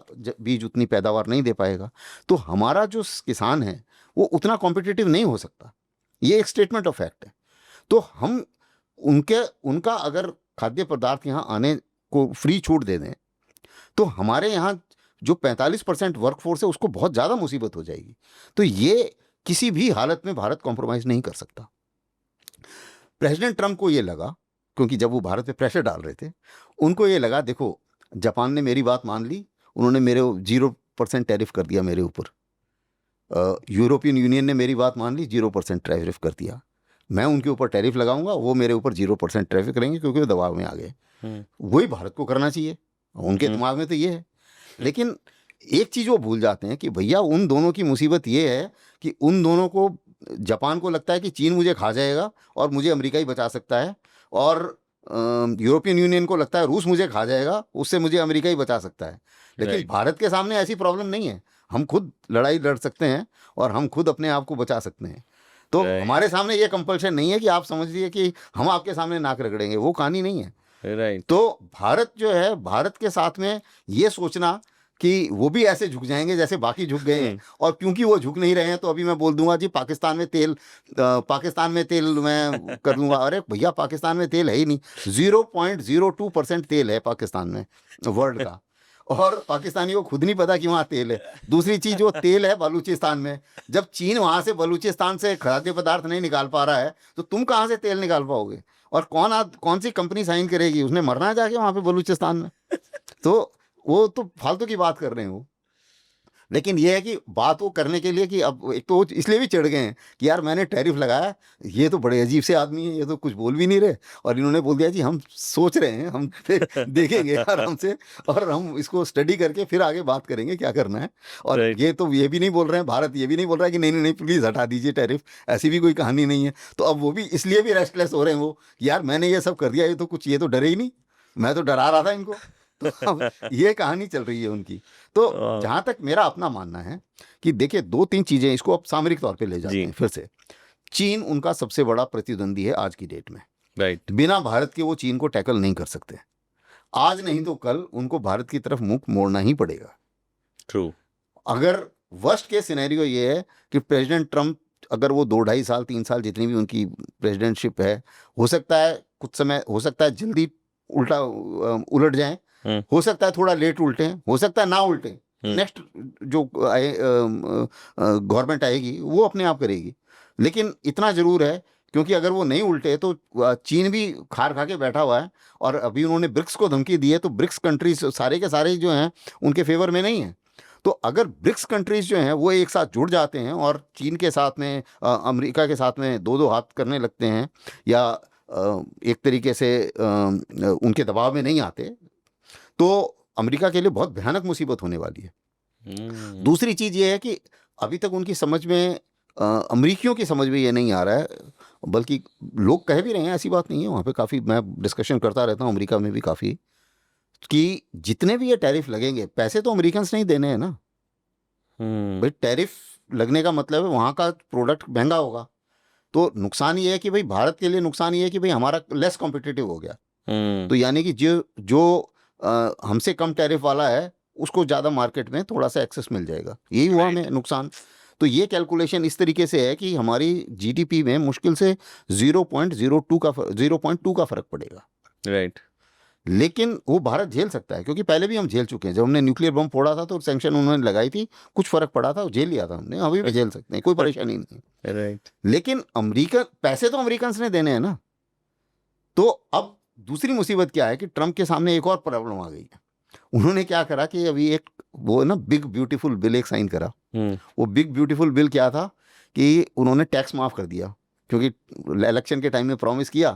बीज उतनी पैदावार नहीं दे पाएगा। तो हमारा जो किसान है वो उतना कॉम्पिटिटिव नहीं हो सकता। ये एक स्टेटमेंट ऑफ फैक्ट है। तो हम उनका अगर खाद्य पदार्थ यहाँ आने को फ्री छूट दे दें तो हमारे यहाँ जो 45% वर्कफोर्स है उसको बहुत ज़्यादा मुसीबत हो जाएगी। तो ये किसी भी हालत में भारत कॉम्प्रोमाइज़ नहीं कर सकता। प्रेसिडेंट ट्रंप को ये लगा, क्योंकि जब वो भारत पे प्रेशर डाल रहे थे, उनको ये लगा देखो जापान ने मेरी बात मान ली, उन्होंने मेरे 0% टैरिफ कर दिया मेरे ऊपर। यूरोपियन यूनियन ने मेरी बात मान ली, 0% टैरिफ कर दिया। मैं उनके ऊपर टैरिफ लगाऊंगा, वो मेरे ऊपर 0% टैरिफ करेंगे क्योंकि वो दबाव में आ गए। वही भारत को करना चाहिए, उनके दिमाग में तो ये है। लेकिन एक चीज़ वो भूल जाते हैं कि भैया उन दोनों की मुसीबत ये है कि उन दोनों को, जापान को लगता है कि चीन मुझे खा जाएगा और मुझे अमेरिका ही बचा सकता है, और यूरोपियन यूनियन को लगता है रूस मुझे खा जाएगा, उससे मुझे अमेरिका ही बचा सकता है। लेकिन भारत के सामने ऐसी प्रॉब्लम नहीं है, हम खुद लड़ाई लड़ सकते हैं और हम खुद अपने आप को बचा सकते हैं। तो हमारे सामने ये कंपल्शन नहीं है कि आप समझिए कि हम आपके सामने नाक रगड़ेंगे, वो कहानी नहीं है। तो भारत जो है, भारत के साथ में ये सोचना कि वो भी ऐसे झुक जाएंगे जैसे बाकी झुक गए हैं, और क्योंकि वो झुक नहीं रहे हैं तो अभी मैं बोल दूंगा जी पाकिस्तान में तेल मैं कर दूंगा। अरे भैया पाकिस्तान में तेल है ही नहीं, 0.02% तेल है पाकिस्तान में वर्ल्ड का, और पाकिस्तानी को खुद नहीं पता कि वहाँ तेल है। दूसरी चीज़, वो तेल है बलूचिस्तान में। जब चीन वहाँ से बलूचिस्तान से खाद्य पदार्थ नहीं निकाल पा रहा है तो तुम कहाँ से तेल निकाल पाओगे? और कौन सी कंपनी साइन करेगी? उसने मरना है जाके वहाँ पे बलूचिस्तान में। तो वो तो फालतू की बात कर रहे हैं वो। लेकिन ये है कि बात वो करने के लिए कि अब एक तो इसलिए भी चढ़ गए हैं कि यार मैंने टैरिफ लगाया, ये तो बड़े अजीब से आदमी है, ये तो कुछ बोल भी नहीं रहे, और इन्होंने बोल दिया जी हम सोच रहे हैं, हम देखेंगे आराम से और हम इसको स्टडी करके फिर आगे बात करेंगे क्या करना है। और ये तो ये भी नहीं बोल रहे हैं, भारत ये भी नहीं बोल रहा है कि नहीं नहीं नहीं प्लीज़ हटा दीजिए टैरिफ, ऐसी भी कोई कहानी नहीं है। तो अब वो भी इसलिए भी रेस्टलेस हो रहे हैं वो, यार मैंने ये सब कर दिया, ये तो कुछ, ये तो डरे ही नहीं, मैं तो डरा रहा था इनको। तो अब ये कहानी चल रही है उनकी। तो जहाँ तक मेरा अपना मानना है कि देखिए 2-3 चीज़ें, इसको अब सामरिक तौर पे ले जाते हैं फिर से। चीन उनका सबसे बड़ा प्रतिद्वंदी है आज की डेट में। राइट। बिना भारत के वो चीन को टैकल नहीं कर सकते। आज नहीं तो कल उनको भारत की तरफ मुख मोड़ना ही पड़ेगा। ट्रू। अगर वर्स्ट केस सिनेरियो ये है कि प्रेसिडेंट ट्रंप अगर वो 2-2.5 साल 3 साल जितनी भी उनकी प्रेसिडेंटशिप है, हो सकता है कुछ समय, हो सकता है जल्दी उलट जाएं, हो सकता है थोड़ा लेट उल्टे, हो सकता है ना उल्टे। नेक्स्ट जो गवर्नमेंट आएगी वो अपने आप करेगी। लेकिन इतना जरूर है, क्योंकि अगर वो नहीं उल्टे तो चीन भी खार खा के बैठा हुआ है, और अभी उन्होंने ब्रिक्स को धमकी दी है, तो ब्रिक्स कंट्रीज सारे के सारे जो हैं उनके फेवर में नहीं है। तो अगर ब्रिक्स कंट्रीज जो हैं वो एक साथ जुड़ जाते हैं और चीन के साथ में अमेरिका के साथ में दो हाथ करने लगते हैं, या एक तरीके से उनके दबाव में नहीं आते, तो अमेरिका के लिए बहुत भयानक मुसीबत होने वाली है। दूसरी चीज़ ये है कि अभी तक उनकी समझ में, अमेरिकियों की समझ में ये नहीं आ रहा है, बल्कि लोग कह भी रहे हैं, ऐसी बात नहीं है, वहाँ पे काफ़ी मैं डिस्कशन करता रहता हूँ अमेरिका में भी काफ़ी, कि जितने भी ये टैरिफ लगेंगे, पैसे तो अमेरिकन नहीं देने हैं ना भाई। टैरिफ लगने का मतलब है वहाँ का प्रोडक्ट महंगा होगा, तो नुकसान ये है कि भाई भारत के लिए नुकसान ये है कि भाई हमारा लेस कॉम्पिटिटिव हो गया। तो यानी कि जो हमसे कम टैरिफ वाला है उसको ज़्यादा मार्केट में थोड़ा सा एक्सेस मिल जाएगा, यही हुआ हमें नुकसान। तो ये कैलकुलेशन इस तरीके से है कि हमारी जीडीपी में मुश्किल से 0.2 का फर्क पड़ेगा। राइट। लेकिन वो भारत झेल सकता है, क्योंकि पहले भी हम झेल चुके हैं। जब हमने न्यूक्लियर बम फोड़ा था तो सैंक्शन उन्होंने लगाई थी, कुछ फर्क पड़ा था, झेल लिया था हमने, अभी भी झेल सकते हैं, कोई परेशानी नहीं है। राइट। लेकिन अमेरिका, पैसे तो अमेरिकन ने देने हैं ना। तो अब दूसरी मुसीबत क्या है कि ट्रंप के सामने एक और प्रॉब्लम आ गई है। उन्होंने क्या करा कि अभी एक वो ना बिग ब्यूटीफुल बिल एक साइन करा। वो बिग ब्यूटीफुल बिल क्या था कि उन्होंने टैक्स माफ कर दिया, क्योंकि इलेक्शन के टाइम में प्रॉमिस किया,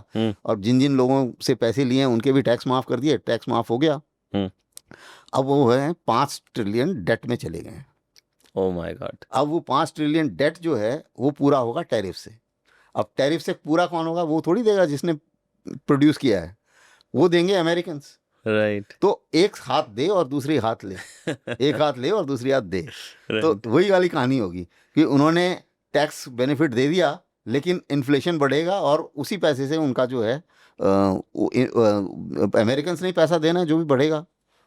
और जिन जिन लोगों से पैसे लिए हैं उनके भी टैक्स माफ कर दिए, टैक्स माफ हो गया। अब वो है 5 ट्रिलियन डेट में चले गए। Oh my God. अब वो 5 ट्रिलियन डेट जो है वो पूरा होगा टैरिफ से। अब टैरिफ से पूरा कौन होगा? वो थोड़ी देगा जिसने प्रोड्यूस किया है, वो देंगे अमेरिकन। राइट। तो एक हाथ दे और दूसरी हाथ ले, एक हाथ ले और दूसरी हाथ दे। तो वही वाली कहानी होगी कि उन्होंने टैक्स बेनिफिट दे दिया, लेकिन इन्फ्लेशन बढ़ेगा और उसी पैसे से उनका जो है अमेरिकन ने पैसा देना है, जो भी बढ़ेगा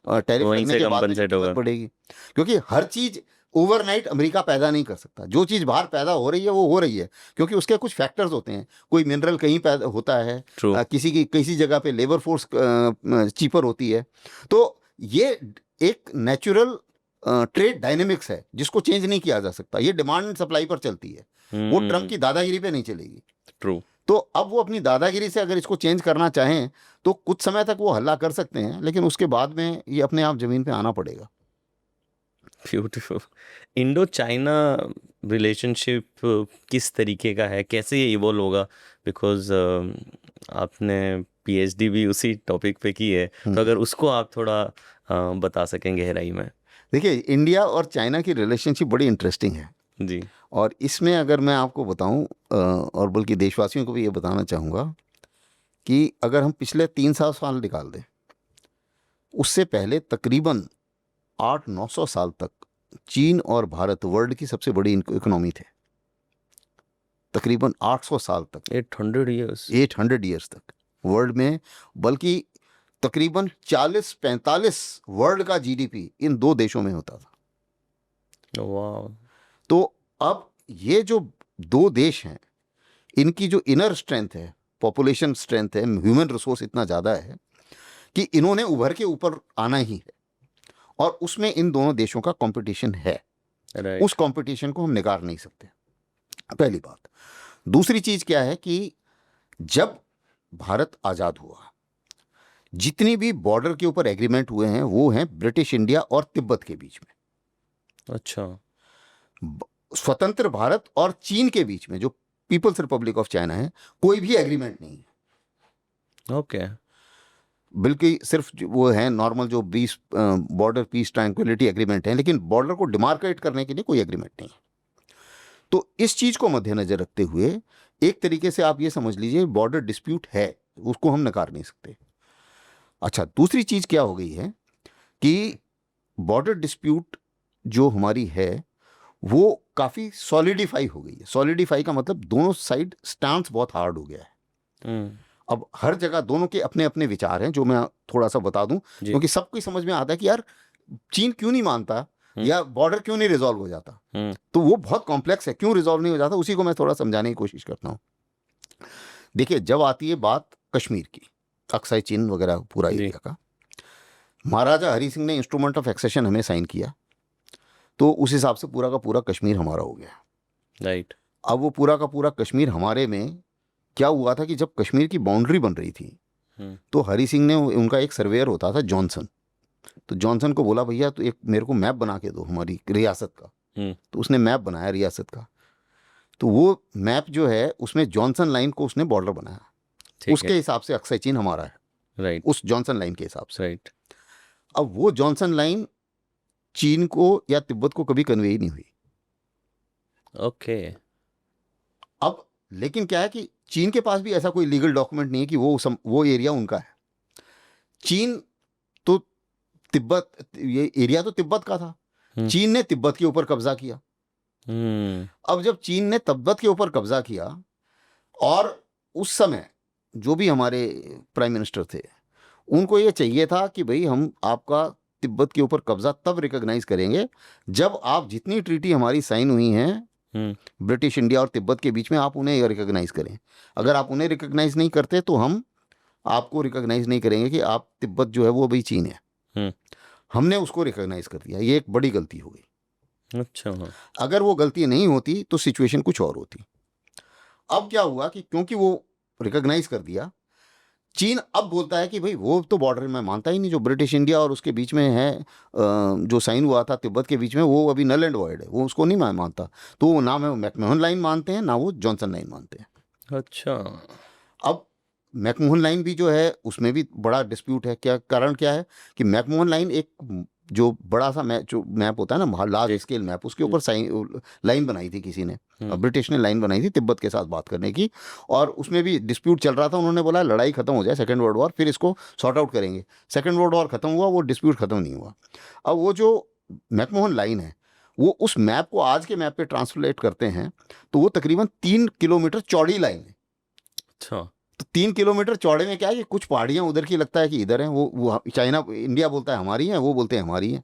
टैरिफ लगने के बाद में बढ़ेगी। क्योंकि हर चीज ओवरनाइट अमेरिका पैदा नहीं कर सकता। जो चीज़ बाहर पैदा हो रही है वो हो रही है, क्योंकि उसके कुछ फैक्टर्स होते हैं। कोई मिनरल कहीं पैदा होता है, किसी जगह पे लेबर फोर्स चीपर होती है। तो ये एक नेचुरल ट्रेड डायनेमिक्स है जिसको चेंज नहीं किया जा सकता। ये डिमांड एंड सप्लाई पर चलती है, वो ट्रम्प की दादागिरी पे नहीं चलेगी। ट्रू। तो अब वो अपनी दादागिरी से अगर इसको चेंज करना चाहें तो कुछ समय तक वो हल्ला कर सकते हैं, लेकिन उसके बाद में ये अपने आप जमीन पे आना पड़ेगा। ब्यूटीफुल। इंडो चाइना रिलेशनशिप किस तरीके का है, कैसे ये इवॉल्व होगा? बिकॉज आपने पीएचडी भी उसी टॉपिक पे की है, तो अगर उसको आप थोड़ा बता सकें गहराई में। देखिए, इंडिया और चाइना की रिलेशनशिप बड़ी इंटरेस्टिंग है जी। और इसमें अगर मैं आपको बताऊं, और बल्कि देशवासियों को भी ये बताना चाहूँगा कि अगर हम पिछले 300 साल निकाल दें, उससे पहले तकरीबन 800-900 साल तक चीन और भारत वर्ल्ड की सबसे बड़ी इकोनॉमी थे। तकरीबन 800 साल तक, 800 ईयर्स तक वर्ल्ड में, बल्कि तकरीबन 40-45 वर्ल्ड का जीडीपी इन दो देशों में होता था। वाह। तो अब ये जो दो देश हैं, इनकी जो इनर स्ट्रेंथ है, पॉपुलेशन स्ट्रेंथ है, ह्यूमन रिसोर्स इतना ज़्यादा है कि इन्होंने उभर के ऊपर आना ही है, और उसमें इन दोनों देशों का कंपटीशन है। उस कंपटीशन को हम निकाल नहीं सकते, पहली बात। दूसरी चीज़ क्या है कि जब भारत आज़ाद हुआ, जितनी भी बॉर्डर के ऊपर एग्रीमेंट हुए हैं वो हैं ब्रिटिश इंडिया और तिब्बत के बीच में। अच्छा। स्वतंत्र भारत और चीन के बीच में, जो पीपल्स रिपब्लिक ऑफ चाइना है, कोई भी एग्रीमेंट नहीं है। ओके। बल्कि सिर्फ वो है नॉर्मल जो बॉर्डर पीस ट्रैंक्विलिटी एग्रीमेंट है, लेकिन बॉर्डर को डिमार्केट करने के लिए कोई एग्रीमेंट नहीं है। तो इस चीज़ को मद्देनजर रखते हुए एक तरीके से आप ये समझ लीजिए बॉर्डर डिस्प्यूट है, उसको हम नकार नहीं सकते। अच्छा, दूसरी चीज़ क्या हो गई है कि बॉर्डर डिस्प्यूट जो हमारी है वो काफ़ी सॉलिडिफाई हो गई है। सॉलिडिफाई का मतलब दोनों साइड स्टांस बहुत हार्ड हो गया है। अब हर जगह दोनों के अपने अपने विचार हैं, जो मैं थोड़ा सा बता दूं, क्योंकि सबको समझ में आता है कि यार चीन क्यों नहीं मानता या बॉर्डर क्यों नहीं रिजॉल्व हो जाता? तो वो बहुत कॉम्प्लेक्स है, क्यों रिजॉल्व नहीं हो जाता, उसी को मैं थोड़ा समझाने की कोशिश करता हूँ। देखिए, जब आती है बात कश्मीर की, अक्साई चीन वगैरह पूरा जी। एरिया का, महाराजा हरि सिंह ने इंस्ट्रूमेंट ऑफ एक्सेशन हमें साइन किया, तो उस हिसाब से पूरा का पूरा कश्मीर हमारा हो गया। राइट। अब वो पूरा का पूरा कश्मीर हमारे में क्या हुआ था कि जब कश्मीर की बाउंड्री बन रही थी, तो हरि सिंह ने, उनका एक सर्वेयर होता था जॉनसन, तो जॉनसन को बोला भैया तो एक मेरे को मैप बना के दो हमारी रियासत का। तो उसने मैप बनाया रियासत का, तो वो मैप जो है उसमें जॉनसन लाइन को उसने बॉर्डर बनाया, उसके हिसाब से अक्साई चीन हमारा है। राइट। उस जॉनसन लाइन के हिसाब से। राइट। अब वो जॉनसन लाइन चीन को या तिब्बत को कभी कन्वे ही नहीं हुई। ओके। अब लेकिन क्या है कि चीन के पास भी ऐसा कोई लीगल डॉक्यूमेंट नहीं है कि वो एरिया उनका है। चीन तो तिब्बत, ये एरिया तो तिब्बत का था, चीन ने तिब्बत के ऊपर कब्जा किया। अब जब चीन ने तिब्बत के ऊपर कब्जा किया, और उस समय जो भी हमारे प्राइम मिनिस्टर थे, उनको ये चाहिए था कि भाई हम आपका तिब्बत के ऊपर कब्जा तब रिकॉग्नाइज करेंगे जब आप जितनी ट्रीटी हमारी साइन हुई हैं ब्रिटिश इंडिया और तिब्बत के बीच में, आप उन्हें रिकॉग्नाइज करें। अगर आप उन्हें रिकॉग्नाइज नहीं करते तो हम आपको रिकॉग्नाइज नहीं करेंगे कि आप तिब्बत जो है वो भाई चीन है। हमने उसको रिकॉग्नाइज कर दिया, ये एक बड़ी गलती हो गई। अच्छा। अगर वो गलती नहीं होती तो सिचुएशन कुछ और होती। अब क्या हुआ कि क्योंकि वो रिकॉग्नाइज कर दिया, चीन अब बोलता है कि भाई वो तो बॉर्डर मैं मानता ही नहीं, जो ब्रिटिश इंडिया और उसके बीच में है, जो साइन हुआ था तिब्बत के बीच में, वो अभी नल एंड वॉइड है, वो उसको नहीं मैं मानता। तो वो ना वो मैकमोहन लाइन मानते हैं, ना वो जॉनसन लाइन मानते हैं। अच्छा। अब मैकमोहन लाइन भी जो है उसमें भी बड़ा डिस्प्यूट है। क्या कारण क्या है कि मैकमोहन लाइन एक जो बड़ा सा जो मैप होता है ना, लार्ज स्केल मैप, उसके ऊपर लाइन बनाई थी किसी ने, ब्रिटिश ने लाइन बनाई थी तिब्बत के साथ बात करने की, और उसमें भी डिस्प्यूट चल रहा था। उन्होंने बोला लड़ाई खत्म हो जाए, सेकेंड वर्ल्ड वॉर, फिर इसको सॉर्ट आउट करेंगे। सेकेंड वर्ल्ड वॉर खत्म हुआ, वो डिस्प्यूट खत्म नहीं हुआ। अब वो जो मैकमोहन लाइन है, वो उस मैप को आज के मैप पे ट्रांसलेट करते हैं तो वो तकरीबन 3 किलोमीटर चौड़ी लाइन है। अच्छा। तो 3 किलोमीटर चौड़े में क्या है कि कुछ पहाड़ियां उधर की लगता है कि इधर हैं, वो चाइना, इंडिया बोलता है हमारी है, वो बोलते हैं हमारी है।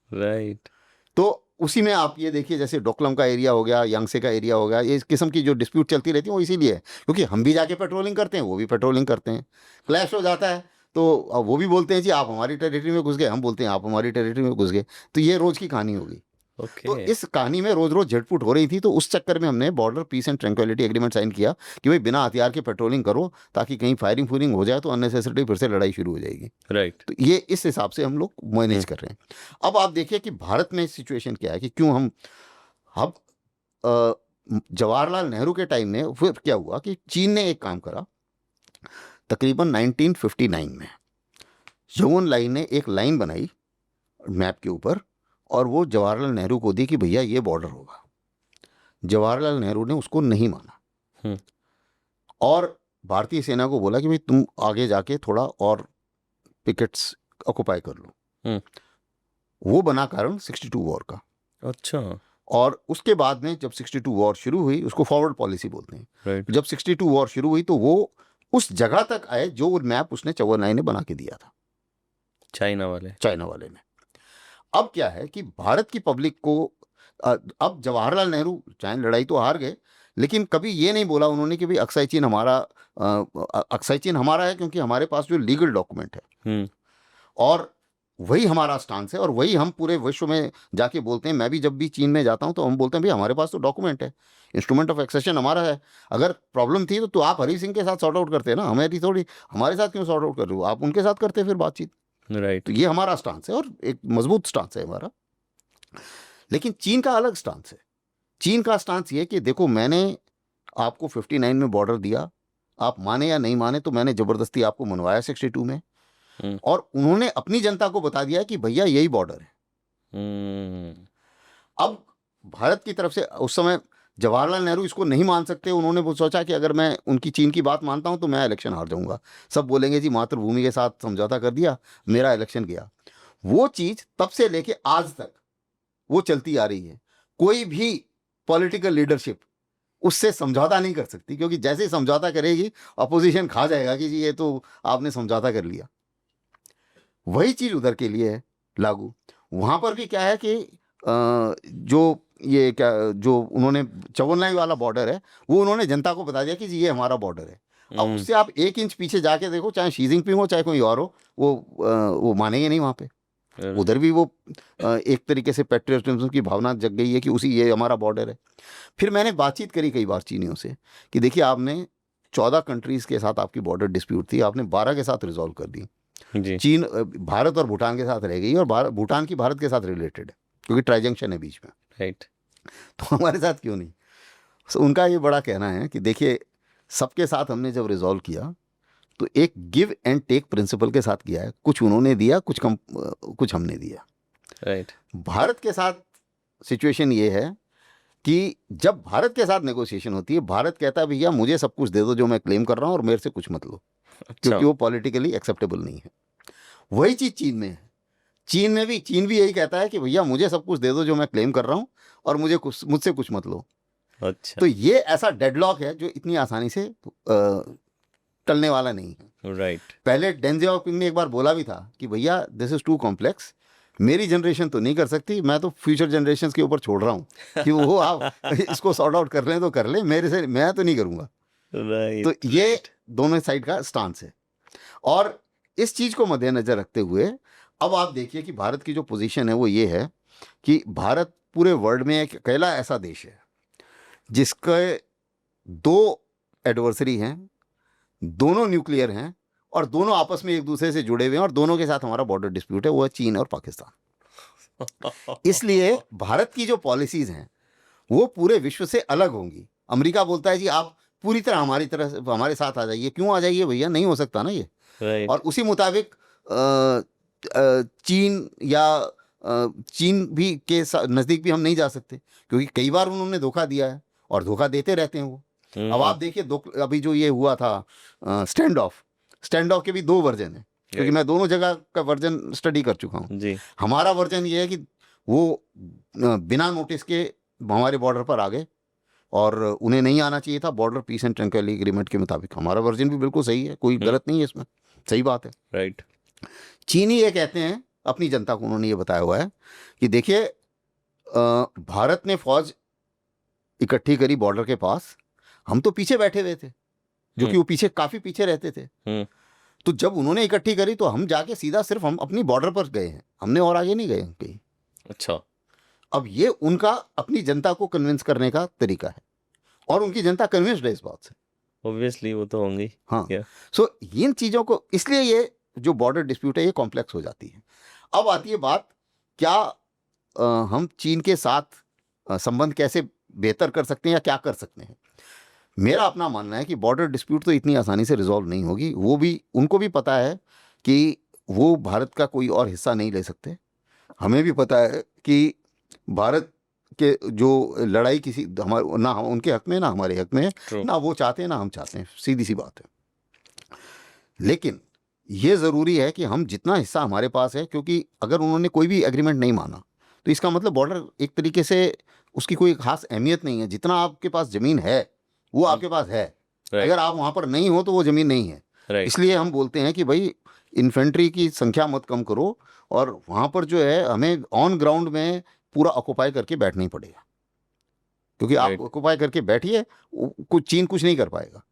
राइट। तो उसी में आप ये देखिए, जैसे डोकलम का एरिया हो गया, यांगसे का एरिया हो गया, ये इस किस्म की जो डिस्प्यूट चलती रहती है वो इसीलिए है क्योंकि हम भी जाके पेट्रोलिंग करते हैं, वो भी पेट्रोलिंग करते हैं, क्लैश हो जाता है। तो अब वो भी बोलते हैं जी आप हमारी टेरिटरी में घुस गए, हम बोलते हैं आप हमारी टेरिटरी में घुस गए। तो ये रोज की कहानी होगी। तो इस कहानी में रोज रोज झटपुट हो रही थी, तो उस चक्कर में हमने border peace and tranquillity agreement sign किया कि भाई बिना हथियार के पेट्रोलिंग करो, ताकि कहीं फायरिंग फूरिंग हो जाए तो अननेसेसरी फिर से लड़ाई शुरू हो जाएगी। राइट। तो ये इस हिसाब से हम लोग मैनेज कर रहे हैं। अब आप देखिए कि भारत में सिचुएशन क्या है कि क्यों हम अब जवाहरलाल नेहरू के टाइम में फिर क्या हुआ कि चीन ने एक काम करा, तकरीबन 1959 में यवन लाइन ने एक लाइन बनाई मैप के ऊपर, और वो जवाहरलाल नेहरू को दी कि भैया ये बॉर्डर होगा। जवाहरलाल नेहरू ने उसको नहीं माना और भारतीय सेना को बोला कि भाई तुम आगे जाके थोड़ा और पिकेट्स ऑक्युपाई कर लो। वो बना कारण 62 वॉर का। अच्छा। और उसके बाद में जब 62 वॉर शुरू हुई, उसको फॉरवर्ड पॉलिसी बोलते हैं। राइट। जब 62 वॉर शुरू हुई तो वो उस जगह तक आए जो मैप उसने चौवनलाई ने बना के दिया था, चाइना वाले ने। अब क्या है कि भारत की पब्लिक को अब जवाहरलाल नेहरू चाहे लड़ाई तो हार गए, लेकिन कभी ये नहीं बोला उन्होंने कि भाई अक्साई चीन हमारा है, क्योंकि हमारे पास जो लीगल डॉक्यूमेंट है और वही हमारा स्टांस है, और वही हम पूरे विश्व में जाके बोलते हैं। मैं भी जब भी चीन में जाता हूं तो हम बोलते हैं भाई हमारे पास तो डॉक्यूमेंट है, इंस्ट्रूमेंट ऑफ एक्सेशन हमारा है। अगर प्रॉब्लम थी तो आप हरि सिंह के साथ सॉर्ट आउट करते हैं ना, हमारी थोड़ी, हमारे साथ क्यों सॉर्ट आउट कर रहे हो, आप उनके साथ करते फिर बातचीत। राइट। तो ये हमारा स्टांस है और एक मजबूत स्टांस है हमारा। लेकिन चीन का अलग स्टांस है। चीन का स्टांस ये कि देखो मैंने आपको 59 में बॉर्डर दिया, आप माने या नहीं माने, तो मैंने जबरदस्ती आपको मनवाया 62 में, और उन्होंने अपनी जनता को बता दिया कि भैया यही बॉर्डर है। अब भारत की तरफ से उस समय जवाहरलाल नेहरू इसको नहीं मान सकते। उन्होंने वो सोचा कि अगर मैं उनकी चीन की बात मानता हूं तो मैं इलेक्शन हार जाऊंगा, सब बोलेंगे जी मातृभूमि के साथ समझौता कर दिया, मेरा इलेक्शन गया। वो चीज तब से लेके आज तक वो चलती आ रही है। कोई भी पॉलिटिकल लीडरशिप उससे समझौता नहीं कर सकती, क्योंकि जैसे ही समझौता करेगी अपोजिशन खा जाएगा कि जी ये तो आपने समझौता कर लिया। वही चीज उधर के लिए है लागू। वहां पर भी क्या है कि जो ये क्या जो उन्होंने चौवनलाई वाला बॉर्डर है वो उन्होंने जनता को बता दिया कि जी ये हमारा बॉर्डर है। अब हम्म, उससे आप 1 इंच पीछे जाके देखो, चाहे शी जिनपिंग हो चाहे कोई और हो, वो मानेंगे नहीं वहाँ पे। उधर भी वो एक तरीके से पेट्रियटिज्म की भावना जग गई है कि उसी ये हमारा बॉर्डर है। फिर मैंने बातचीत करी कई बार चीनियों से कि देखिए आपने 14 कंट्रीज़ के साथ आपकी बॉर्डर डिस्प्यूट थी, आपने 12 के साथ रिजॉल्व कर दी। जी, चीन भारत और भूटान के साथ रह गई और भूटान की भारत के साथ रिलेटेड है क्योंकि ट्राई है बीच में। राइट, तो हमारे साथ क्यों नहीं? So, उनका ये बड़ा कहना है कि देखिए सबके साथ हमने जब रिजॉल्व किया तो एक गिव एंड टेक प्रिंसिपल के साथ किया है। कुछ उन्होंने दिया, कुछ हमने दिया। राइट, भारत के साथ सिचुएशन ये है कि जब भारत के साथ नेगोशिएशन होती है, भारत कहता है भैया मुझे सब कुछ दे दो जो मैं क्लेम कर रहा हूँ और मेरे से कुछ मत लो, अच्छा, क्योंकि वो पॉलिटिकली एक्सेप्टेबल नहीं है। वही चीज़ चीन में है। चीन भी यही कहता है कि भैया मुझे सब कुछ दे दो जो मैं क्लेम कर रहा हूँ और मुझसे कुछ मत लो। अच्छा, तो ये ऐसा डेडलॉक है जो इतनी आसानी से टलने वाला नहीं है। राइट, पहले डेंग जियाओपिंग ने एक बार बोला भी था कि भैया दिस इज़ टू कॉम्प्लेक्स, मेरी जनरेशन तो नहीं कर सकती, मैं तो फ्यूचर जनरेशन के ऊपर छोड़ रहा हूँ कि वो आप इसको सॉर्ट आउट कर लें तो कर लें, मेरे से मैं तो नहीं करूँगा। राइट, तो ये दोनों साइड का स्टांस है। और इस चीज़ को मद्देनजर रखते हुए अब आप देखिए कि भारत की जो पोजीशन है वो ये है कि भारत पूरे वर्ल्ड में एक अकेला ऐसा देश है जिसके 2 एडवर्सरी हैं, दोनों न्यूक्लियर हैं और दोनों आपस में एक दूसरे से जुड़े हुए हैं और दोनों के साथ हमारा बॉर्डर डिस्प्यूट है, वो है चीन और पाकिस्तान। इसलिए भारत की जो पॉलिसीज़ हैं वो पूरे विश्व से अलग होंगी। अमेरिका बोलता है जी आप पूरी तरह हमारे साथ आ जाइए। क्यों आ जाइए भैया, नहीं हो सकता ना ये। राइट, और उसी मुताबिक चीन या चीन भी के नज़दीक भी हम नहीं जा सकते क्योंकि कई बार उन्होंने धोखा दिया है और धोखा देते रहते हैं वो। अब आप देखिए अभी जो ये हुआ था स्टैंड ऑफ के भी 2 वर्जन है क्योंकि मैं दोनों जगह का वर्जन स्टडी कर चुका हूँ। जी, हमारा वर्जन ये है कि वो बिना नोटिस के हमारे बॉर्डर पर आ गए और उन्हें नहीं आना चाहिए था border peace and tranquillity agreement के मुताबिक। हमारा वर्जन भी बिल्कुल सही है, कोई गलत नहीं है इसमें, सही बात है। राइट, चीनी ये कहते हैं, अपनी जनता को उन्होंने ये बताया हुआ है कि देखिए भारत ने फौज इकट्ठी करी बॉर्डर के पास, हम तो पीछे बैठे हुए थे जो कि वो पीछे काफ़ी पीछे रहते थे। तो जब उन्होंने इकट्ठी करी तो हम जाके सीधा सिर्फ हम अपनी बॉर्डर पर गए हैं, हमने और आगे नहीं गए कहीं। अच्छा, अब ये उनका अपनी जनता को कन्विंस करने का तरीका है और उनकी जनता कन्विंस्ड है इस बात से। ऑब्वियसली वो तो होंगी। हाँ, Yeah. सो इन चीज़ों को, इसलिए ये जो बॉर्डर डिस्प्यूट है ये कॉम्प्लेक्स हो जाती है। अब आती है बात, क्या हम चीन के साथ संबंध कैसे बेहतर कर सकते हैं या क्या कर सकते हैं। मेरा अपना मानना है कि बॉर्डर डिस्प्यूट तो इतनी आसानी से रिजॉल्व नहीं होगी। वो भी, उनको भी पता है कि वो भारत का कोई और हिस्सा नहीं ले सकते। हमें भी पता है कि भारत के जो लड़ाई किसी हमारे ना उनके हक में ना हमारे हक में है, True. ना वो चाहते हैं ना हम चाहते हैं, सीधी सी बात है। लेकिन ये ज़रूरी है कि हम जितना हिस्सा हमारे पास है, क्योंकि अगर उन्होंने कोई भी एग्रीमेंट नहीं माना तो इसका मतलब बॉर्डर एक तरीके से उसकी कोई खास अहमियत नहीं है। जितना आपके पास ज़मीन है वो आपके पास है, Right. अगर आप वहाँ पर नहीं हो तो वो ज़मीन नहीं है। Right. इसलिए हम बोलते हैं कि भाई इन्फेंट्री की संख्या मत कम करो और वहाँ पर जो है हमें ऑन ग्राउंड में पूरा ऑक्यूपाई करके बैठना ही पड़ेगा, क्योंकि आप Right. ऑक्यूपाई करके बैठिए, कुछ चीन कुछ नहीं कर पाएगा।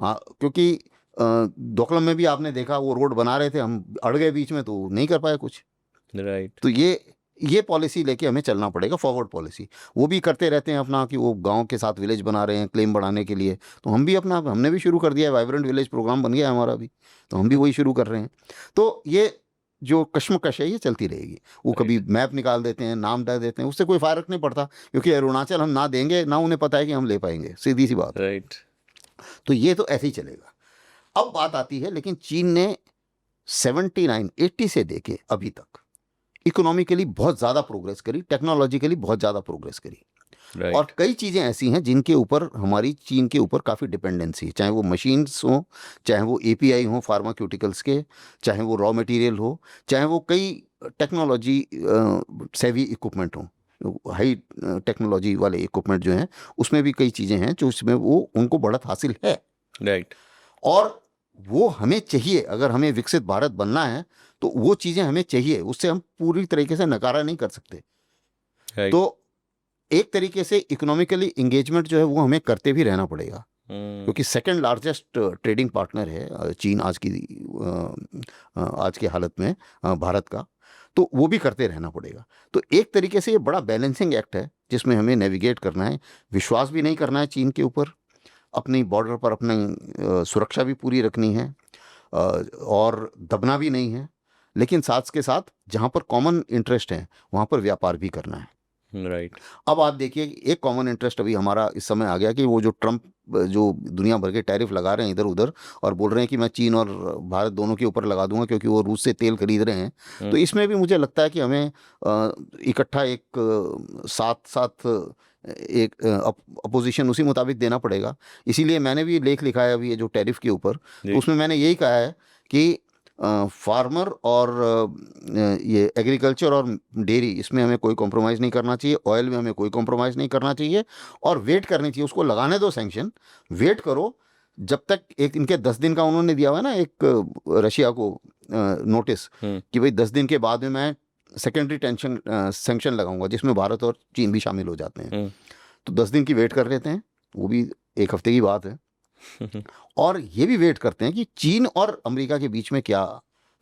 हाँ, क्योंकि दोकलम में भी आपने देखा वो रोड बना रहे थे, हम अड़ गए बीच में तो नहीं कर पाए कुछ। राइट, तो ये पॉलिसी लेके हमें चलना पड़ेगा, फॉरवर्ड पॉलिसी। वो भी करते रहते हैं अपना कि वो गांव के साथ विलेज बना रहे हैं क्लेम बढ़ाने के लिए, तो हम भी हमने भी शुरू कर दिया है, वाइब्रेंट विलेज प्रोग्राम बन गया है हमारा भी, तो हम भी वही शुरू कर रहे हैं। तो ये जो कश्मकश है ये चलती रहेगी। वो कभी मैप निकाल देते हैं, नाम डाल देते हैं, उससे कोई फ़र्क नहीं पड़ता, क्योंकि अरुणाचल हम ना देंगे ना उन्हें पता है कि हम ले पाएंगे, सीधी सी बात। राइट, तो ये तो ऐसे ही चलेगा। अब बात आती है, लेकिन चीन ने 80 से लेके अभी तक इकोनॉमिकली बहुत ज़्यादा प्रोग्रेस करी, टेक्नोलॉजिकली बहुत ज़्यादा प्रोग्रेस करी, राइट, और कई चीज़ें ऐसी हैं जिनके ऊपर हमारी चीन के ऊपर काफ़ी डिपेंडेंसी है, चाहे वो मशीन्स हो, चाहे वो API हो फार्माक्यूटिकल्स के, चाहे वो रॉ मटेरियल हो, चाहे वो कई टेक्नोलॉजी सेवी इक्विपमेंट हो, हाई टेक्नोलॉजी वाले इक्विपमेंट जो हैं उसमें भी कई चीज़ें हैं जो उसमें वो उनको बढ़त हासिल है। राइट, और वो हमें चाहिए, अगर हमें विकसित भारत बनना है तो वो चीज़ें हमें चाहिए, उससे हम पूरी तरीके से नकारा नहीं कर सकते। राइट। तो एक तरीके से इकोनॉमिकली एंगेजमेंट जो है वो हमें करते भी रहना पड़ेगा, क्योंकि सेकंड लार्जेस्ट ट्रेडिंग पार्टनर है चीन आज की हालत में भारत का, तो वो भी करते रहना पड़ेगा। तो एक तरीके से ये बड़ा बैलेंसिंग एक्ट है जिसमें हमें नेविगेट करना है, विश्वास भी नहीं करना है चीन के ऊपर, अपनी बॉर्डर पर अपनी सुरक्षा भी पूरी रखनी है और दबना भी नहीं है, लेकिन साथ के साथ जहाँ पर कॉमन इंटरेस्ट है वहाँ पर व्यापार भी करना है। राइट। अब आप देखिए एक कॉमन इंटरेस्ट अभी हमारा इस समय आ गया कि वो जो ट्रम्प जो दुनिया भर के टैरिफ लगा रहे हैं इधर उधर और बोल रहे हैं कि मैं चीन और भारत दोनों के ऊपर लगा दूंगा क्योंकि वो रूस से तेल खरीद रहे हैं। तो इसमें भी मुझे लगता है कि हमें इकट्ठा एक साथ एक अपोजिशन उसी मुताबिक देना पड़ेगा। इसीलिए मैंने भी लेख लिखा है अभी ये जो टैरिफ के ऊपर, तो उसमें मैंने यही कहा है कि फार्मर और ये एग्रीकल्चर और डेयरी इसमें हमें कोई कॉम्प्रोमाइज़ नहीं करना चाहिए, ऑयल में हमें कोई कॉम्प्रोमाइज़ नहीं करना चाहिए और वेट करनी चाहिए। उसको लगाने दो सैंक्शन, वेट करो जब तक एक इनके 10 दिन का उन्होंने दिया हुआ है ना एक रशिया को नोटिस कि भाई 10 दिन के बाद में मैं सेकेंडरी सैंक्शन लगाऊंगा जिसमें भारत और चीन भी शामिल हो जाते हैं। तो 10 दिन की वेट कर लेते हैं, वो भी एक हफ्ते की बात है। और ये भी वेट करते हैं कि चीन और अमेरिका के बीच में क्या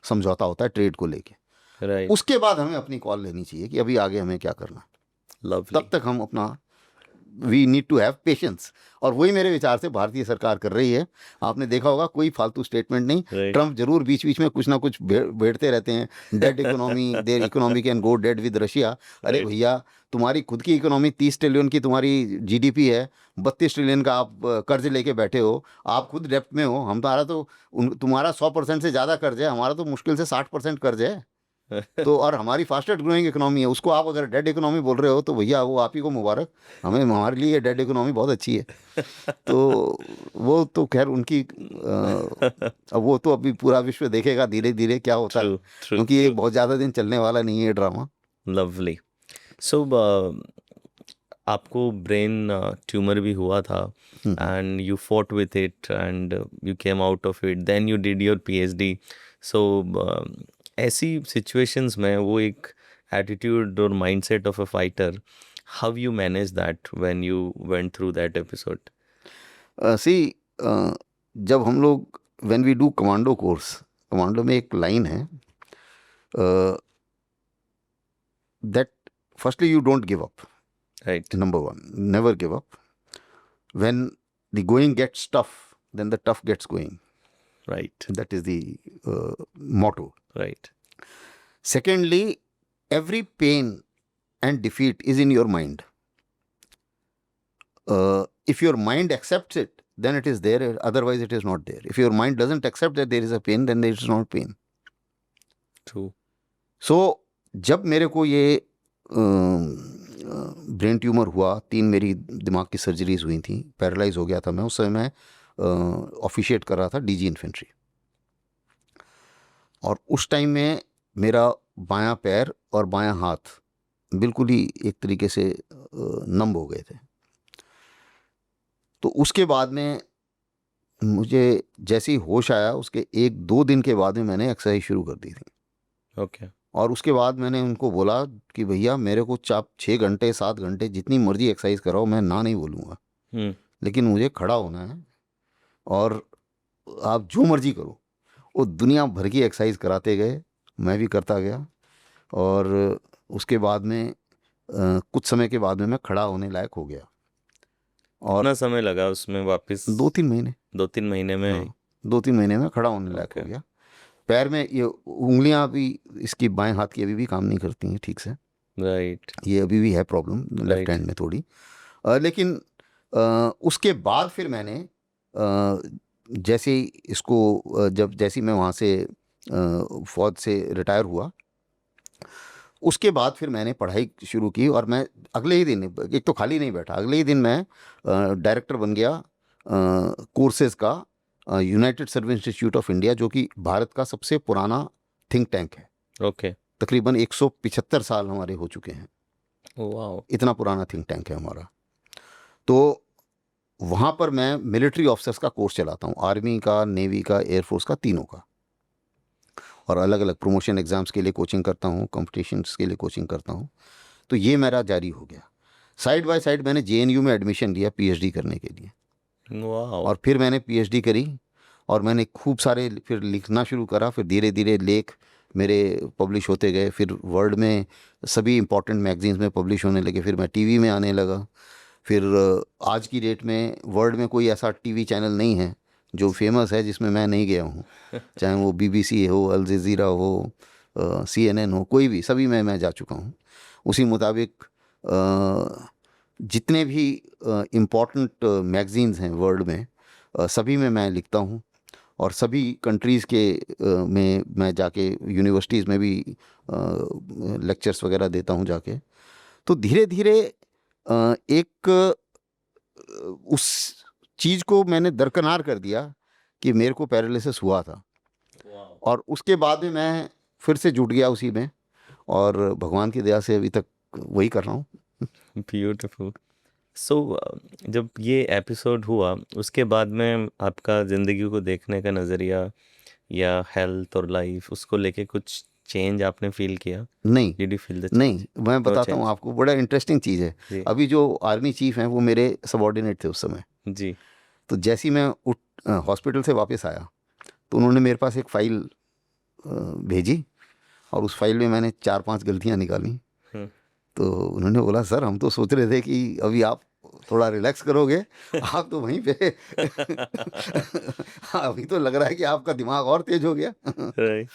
समझौता होता है ट्रेड को लेके। राइट। उसके बाद हमें अपनी कॉल लेनी चाहिए कि अभी आगे हमें क्या करना। लवली। तब तक हम अपना we need to have patience, और वही मेरे विचार से भारतीय सरकार कर रही है। आपने देखा होगा कोई फालतू स्टेटमेंट नहीं। Right. ट्रम्प जरूर बीच बीच में कुछ ना कुछ भेड़ते रहते हैं, dead economy, there economy can go dead with Russia. अरे Right. भैया तुम्हारी खुद की इकोनॉमी 30 ट्रिलियन की तुम्हारी जीडीपी है, 32 ट्रिलियन का आप कर्ज लेके बैठे हो, आप खुद डेप्ट में हो। हमारा तो तुम्हारा 100% से ज़्यादा कर्ज है, हमारा तो मुश्किल से 60% कर्ज है। तो और हमारी फास्टेस्ट ग्रोइंग इकोनॉमी है, उसको आप अगर डेड इकोनॉमी बोल रहे हो तो भैया वो आप ही को मुबारक। हमारे लिए डेड इकोनॉमी बहुत अच्छी है। तो वो तो खैर उनकी अब वो तो अभी पूरा विश्व देखेगा धीरे धीरे क्या होता है, क्योंकि ये बहुत ज़्यादा दिन चलने वाला नहीं है ड्रामा। लवली। सो आपको ब्रेन ट्यूमर भी हुआ था and you fought with it and you came out of it, then you did your PhD. So ऐसी सिचुएशंस में वो एक एटीट्यूड और mindset of a fighter, how you manage that when you went through that episode? जब हम लोग when we do commando course, commando में एक लाइन है that firstly you don't give up, right. Number one, never give up. When the going gets tough then the tough gets going, right. that is the motto. Right. Secondly, every pain and defeat is in your mind. If your mind accepts it, then it is there, otherwise it is not there. If your mind doesn't accept that there is a pain, then there is not pain. True. So जब मेरे को ये brain tumour हुआ, 3 मेरी दिमाग की surgeries हुई थी, पैरालाइज हो गया था मैं। उस समय मैं ऑफिशिएट कर रहा था डीजी इन्फेंट्री, और उस टाइम में मेरा बायां पैर और बायां हाथ बिल्कुल ही एक तरीके से नम हो गए थे। तो उसके बाद में मुझे जैसे ही होश आया, उसके 1-2 दिन के बाद में मैंने एक्सरसाइज शुरू कर दी थी। ओके। और उसके बाद मैंने उनको बोला कि भैया मेरे को 6 घंटे 7 घंटे जितनी मर्जी एक्सरसाइज कराओ, मैं ना नहीं बोलूँगा, लेकिन मुझे खड़ा होना है, और आप जो मर्जी करो। वो दुनिया भर की एक्सरसाइज कराते गए, मैं भी करता गया, और उसके बाद में कुछ समय के बाद में मैं खड़ा होने लायक हो गया। और कितना समय लगा उसमें वापस? 2-3 महीने। 2-3 महीने में? हाँ, 2-3 महीने में खड़ा होने लायक हो गया। पैर में ये उंगलियां अभी, इसकी बाएं हाथ की अभी भी काम नहीं करती हैं ठीक से। राइट। ये अभी भी है प्रॉब्लम लेफ्ट हैंड में थोड़ी। लेकिन उसके बाद फिर मैंने जैसे ही इसको जैसे ही मैं वहाँ से फौज से रिटायर हुआ, उसके बाद फिर मैंने पढ़ाई शुरू की, और मैं अगले ही दिन, एक तो खाली नहीं बैठा, अगले ही दिन मैं डायरेक्टर बन गया कोर्सेज का United service institute of India, जो कि भारत का सबसे पुराना थिंक टैंक है। ओके। तकरीबन 175 साल हमारे हो चुके हैं। वाओ। इतना पुराना थिंक टैंक है हमारा। तो वहाँ पर मैं मिलिट्री ऑफिसर्स का कोर्स चलाता हूँ, आर्मी का, नेवी का, एयरफोर्स का, तीनों का, और अलग अलग प्रमोशन एग्ज़ाम्स के लिए कोचिंग करता हूँ, कॉम्पिटिशन्स के लिए कोचिंग करता हूँ। तो ये मेरा जारी हो गया। साइड बाय साइड मैंने जेएनयू में एडमिशन लिया पीएचडी करने के लिए, वाह। और फिर मैंने पीएचडी करी और मैंने खूब सारे फिर लिखना शुरू करा। फिर धीरे धीरे लेख मेरे पब्लिश होते गए, फिर वर्ल्ड में सभी इम्पोर्टेंट मैगजीन्स में पब्लिश होने लगे, फिर मैं टीवी में आने लगा। फिर आज की डेट में वर्ल्ड में कोई ऐसा टीवी चैनल नहीं है जो फेमस है जिसमें मैं नहीं गया हूँ, चाहे वो बीबीसी हो, अल जज़ीरा हो, सीएनएन हो, कोई भी, सभी में मैं जा चुका हूँ। उसी मुताबिक जितने भी इम्पोर्टेंट मैगजीन्स हैं वर्ल्ड में, सभी में मैं लिखता हूँ, और सभी कंट्रीज़ के में मैं जाके यूनिवर्सिटीज़ में भी लेक्चर्स वगैरह देता हूँ जाके। तो धीरे धीरे एक उस चीज़ को मैंने दरकिनार कर दिया कि मेरे को पैरालिसिस हुआ था, और उसके बाद में मैं फिर से जुट गया उसी में, और भगवान की दया से अभी तक वही कर रहा हूँ। ब्यूटीफुल। सो जब ये एपिसोड हुआ उसके बाद में आपका ज़िंदगी को देखने का नज़रिया या हेल्थ और लाइफ उसको लेके कुछ चेंज आपने फील किया? नहीं डिड यू फील द नहीं, मैं बताता हूँ चेंज? आपको, बड़ा इंटरेस्टिंग चीज़ है। जी अभी जो आर्मी चीफ हैं वो मेरे सबॉर्डिनेट थे उस समय। जी। तो जैसे ही मैं हॉस्पिटल से वापस आया तो उन्होंने मेरे पास एक फ़ाइल भेजी, और उस फाइल में मैंने 4-5 गलतियां निकाली। तो उन्होंने बोला, सर हम तो सोच रहे थे कि अभी आप थोड़ा रिलैक्स करोगे, आप तो वहीं पे अभी तो लग रहा है कि आपका दिमाग और तेज हो गया। राइट।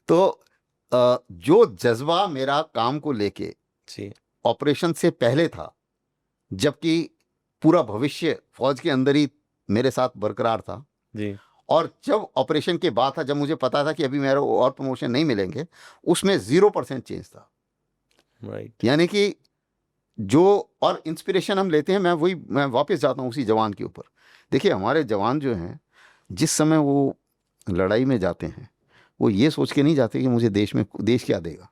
तो जो जज्बा मेरा काम को लेके जी ऑपरेशन से पहले था, जबकि पूरा भविष्य फौज के अंदर ही मेरे साथ बरकरार था, जी। और जब ऑपरेशन के बाद था, जब मुझे पता था कि अभी मेरे और प्रमोशन नहीं मिलेंगे, उसमें 0% चेंज था। राइट। यानी कि जो और इंस्पिरेशन हम लेते हैं, मैं वापस जाता हूँ उसी जवान के ऊपर। देखिए हमारे जवान जो हैं, जिस समय वो लड़ाई में जाते हैं, वो ये सोच के नहीं जाते कि मुझे देश क्या देगा,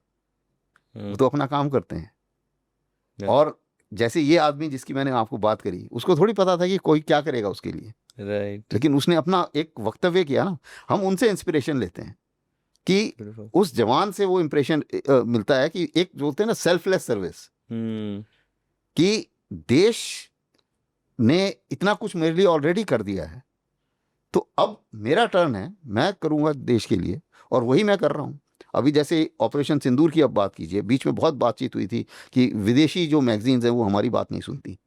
वो तो अपना काम करते हैं। Yeah. और जैसे ये आदमी जिसकी मैंने आपको बात करी, उसको थोड़ी पता था कि कोई क्या करेगा उसके लिए, राइट। लेकिन उसने अपना एक वक्तव्य किया ना। हम उनसे इंस्पिरेशन लेते हैं कि Beautiful. उस जवान से वो इंप्रेशन मिलता है कि एक जो होते हैं ना सेल्फलेस सर्विस, कि देश ने इतना कुछ मेरे लिए ऑलरेडी कर दिया है, तो अब मेरा टर्न है, मैं करूंगा देश के लिए, और वही मैं कर रहा हूँ। अभी जैसे ऑपरेशन सिंदूर की अब बात कीजिए, बीच में बहुत बातचीत हुई थी कि विदेशी जो मैगजीन्स हैं वो हमारी बात नहीं सुनती।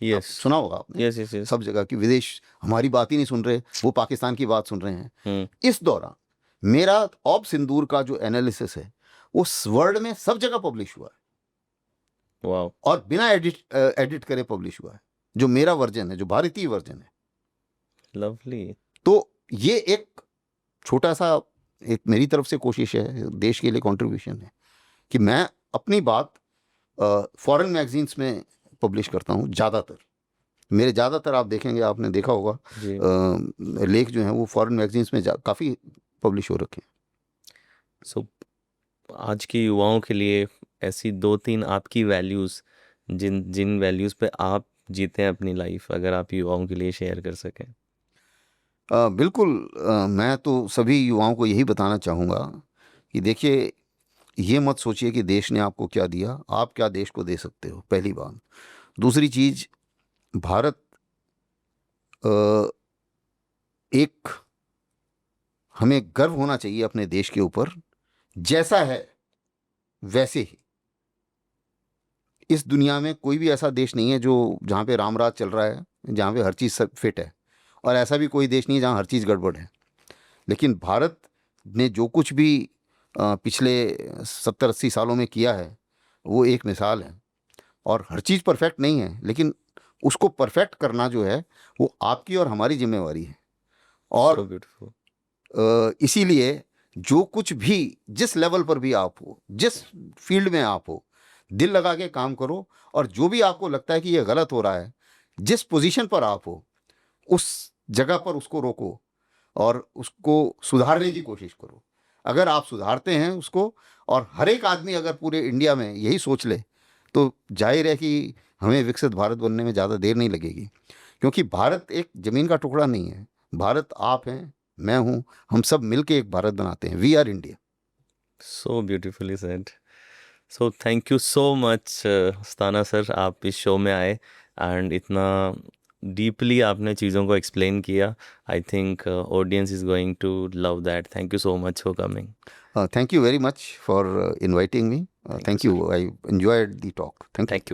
यस। सुना होगा आपने, यस यस यस। सब जगह कि विदेश हमारी बात ही नहीं सुन रहे, वो पाकिस्तान की बात सुन रहे हैं। इस दौरान मेरा ऑप सिंदूर का जो एनालिसिस है वो वर्ल्ड में सब जगह पब्लिश हुआ है, वाओ। और बिना एडिट करे पब्लिश हुआ है, जो मेरा वर्जन है, जो भारतीय वर्जन है। लवली। तो ये एक छोटा सा एक मेरी तरफ से कोशिश है, देश के लिए कंट्रीब्यूशन है, कि मैं अपनी बात फॉरेन मैगजीन्स में पब्लिश करता हूँ। ज़्यादातर मेरे ज़्यादातर आप देखेंगे, आपने देखा होगा, जी। लेख जो हैं वो फॉरेन मैगजीन्स में काफ़ी पब्लिश हो रखे हैं। सो आज के युवाओं के लिए ऐसी 2-3 आपकी वैल्यूज़, जिन जिन वैल्यूज़ पे आप जीते हैं अपनी लाइफ, अगर आप युवाओं के लिए शेयर कर सकें? बिल्कुल, मैं तो सभी युवाओं को यही बताना चाहूँगा कि देखिए, ये मत सोचिए कि देश ने आपको क्या दिया, आप क्या देश को दे सकते हो, पहली बात। दूसरी चीज़, भारत एक, हमें गर्व होना चाहिए अपने देश के ऊपर, जैसा है वैसे ही। इस दुनिया में कोई भी ऐसा देश नहीं है जो जहाँ पे राम राज चल रहा है, जहाँ पे हर चीज़ सब फिट है, और ऐसा भी कोई देश नहीं है जहाँ हर चीज़ गड़बड़ है। लेकिन भारत ने जो कुछ भी पिछले 70-80 सालों में किया है, वो एक मिसाल है। और हर चीज़ परफेक्ट नहीं है, लेकिन उसको परफेक्ट करना जो है वो आपकी और हमारी जिम्मेवारी है। और सो ब्यूटीफुल। इसीलिए जो कुछ भी, जिस लेवल पर भी आप हो, जिस फील्ड में आप हो, दिल लगा के काम करो, और जो भी आपको लगता है कि ये गलत हो रहा है, जिस पोजीशन पर आप हो, उस जगह पर उसको रोको और उसको सुधारने की कोशिश करो। अगर आप सुधारते हैं उसको, और हर एक आदमी अगर पूरे इंडिया में यही सोच ले, तो जाहिर है कि हमें विकसित भारत बनने में ज़्यादा देर नहीं लगेगी। क्योंकि भारत एक ज़मीन का टुकड़ा नहीं है, भारत आप हैं, मैं हूँ, हम सब मिलके एक भारत बनाते हैं। We are India. So beautifully said. So thank you so much Asthana sir, आप इस शो में आए एंड इतना डीपली आपने चीज़ों को एक्सप्लेन किया. I think audience is going to love that. Thank you so much for coming. Thank you very much for inviting me. Thank you, Thank sir. you. I enjoyed the talk. Thank you. Thank you.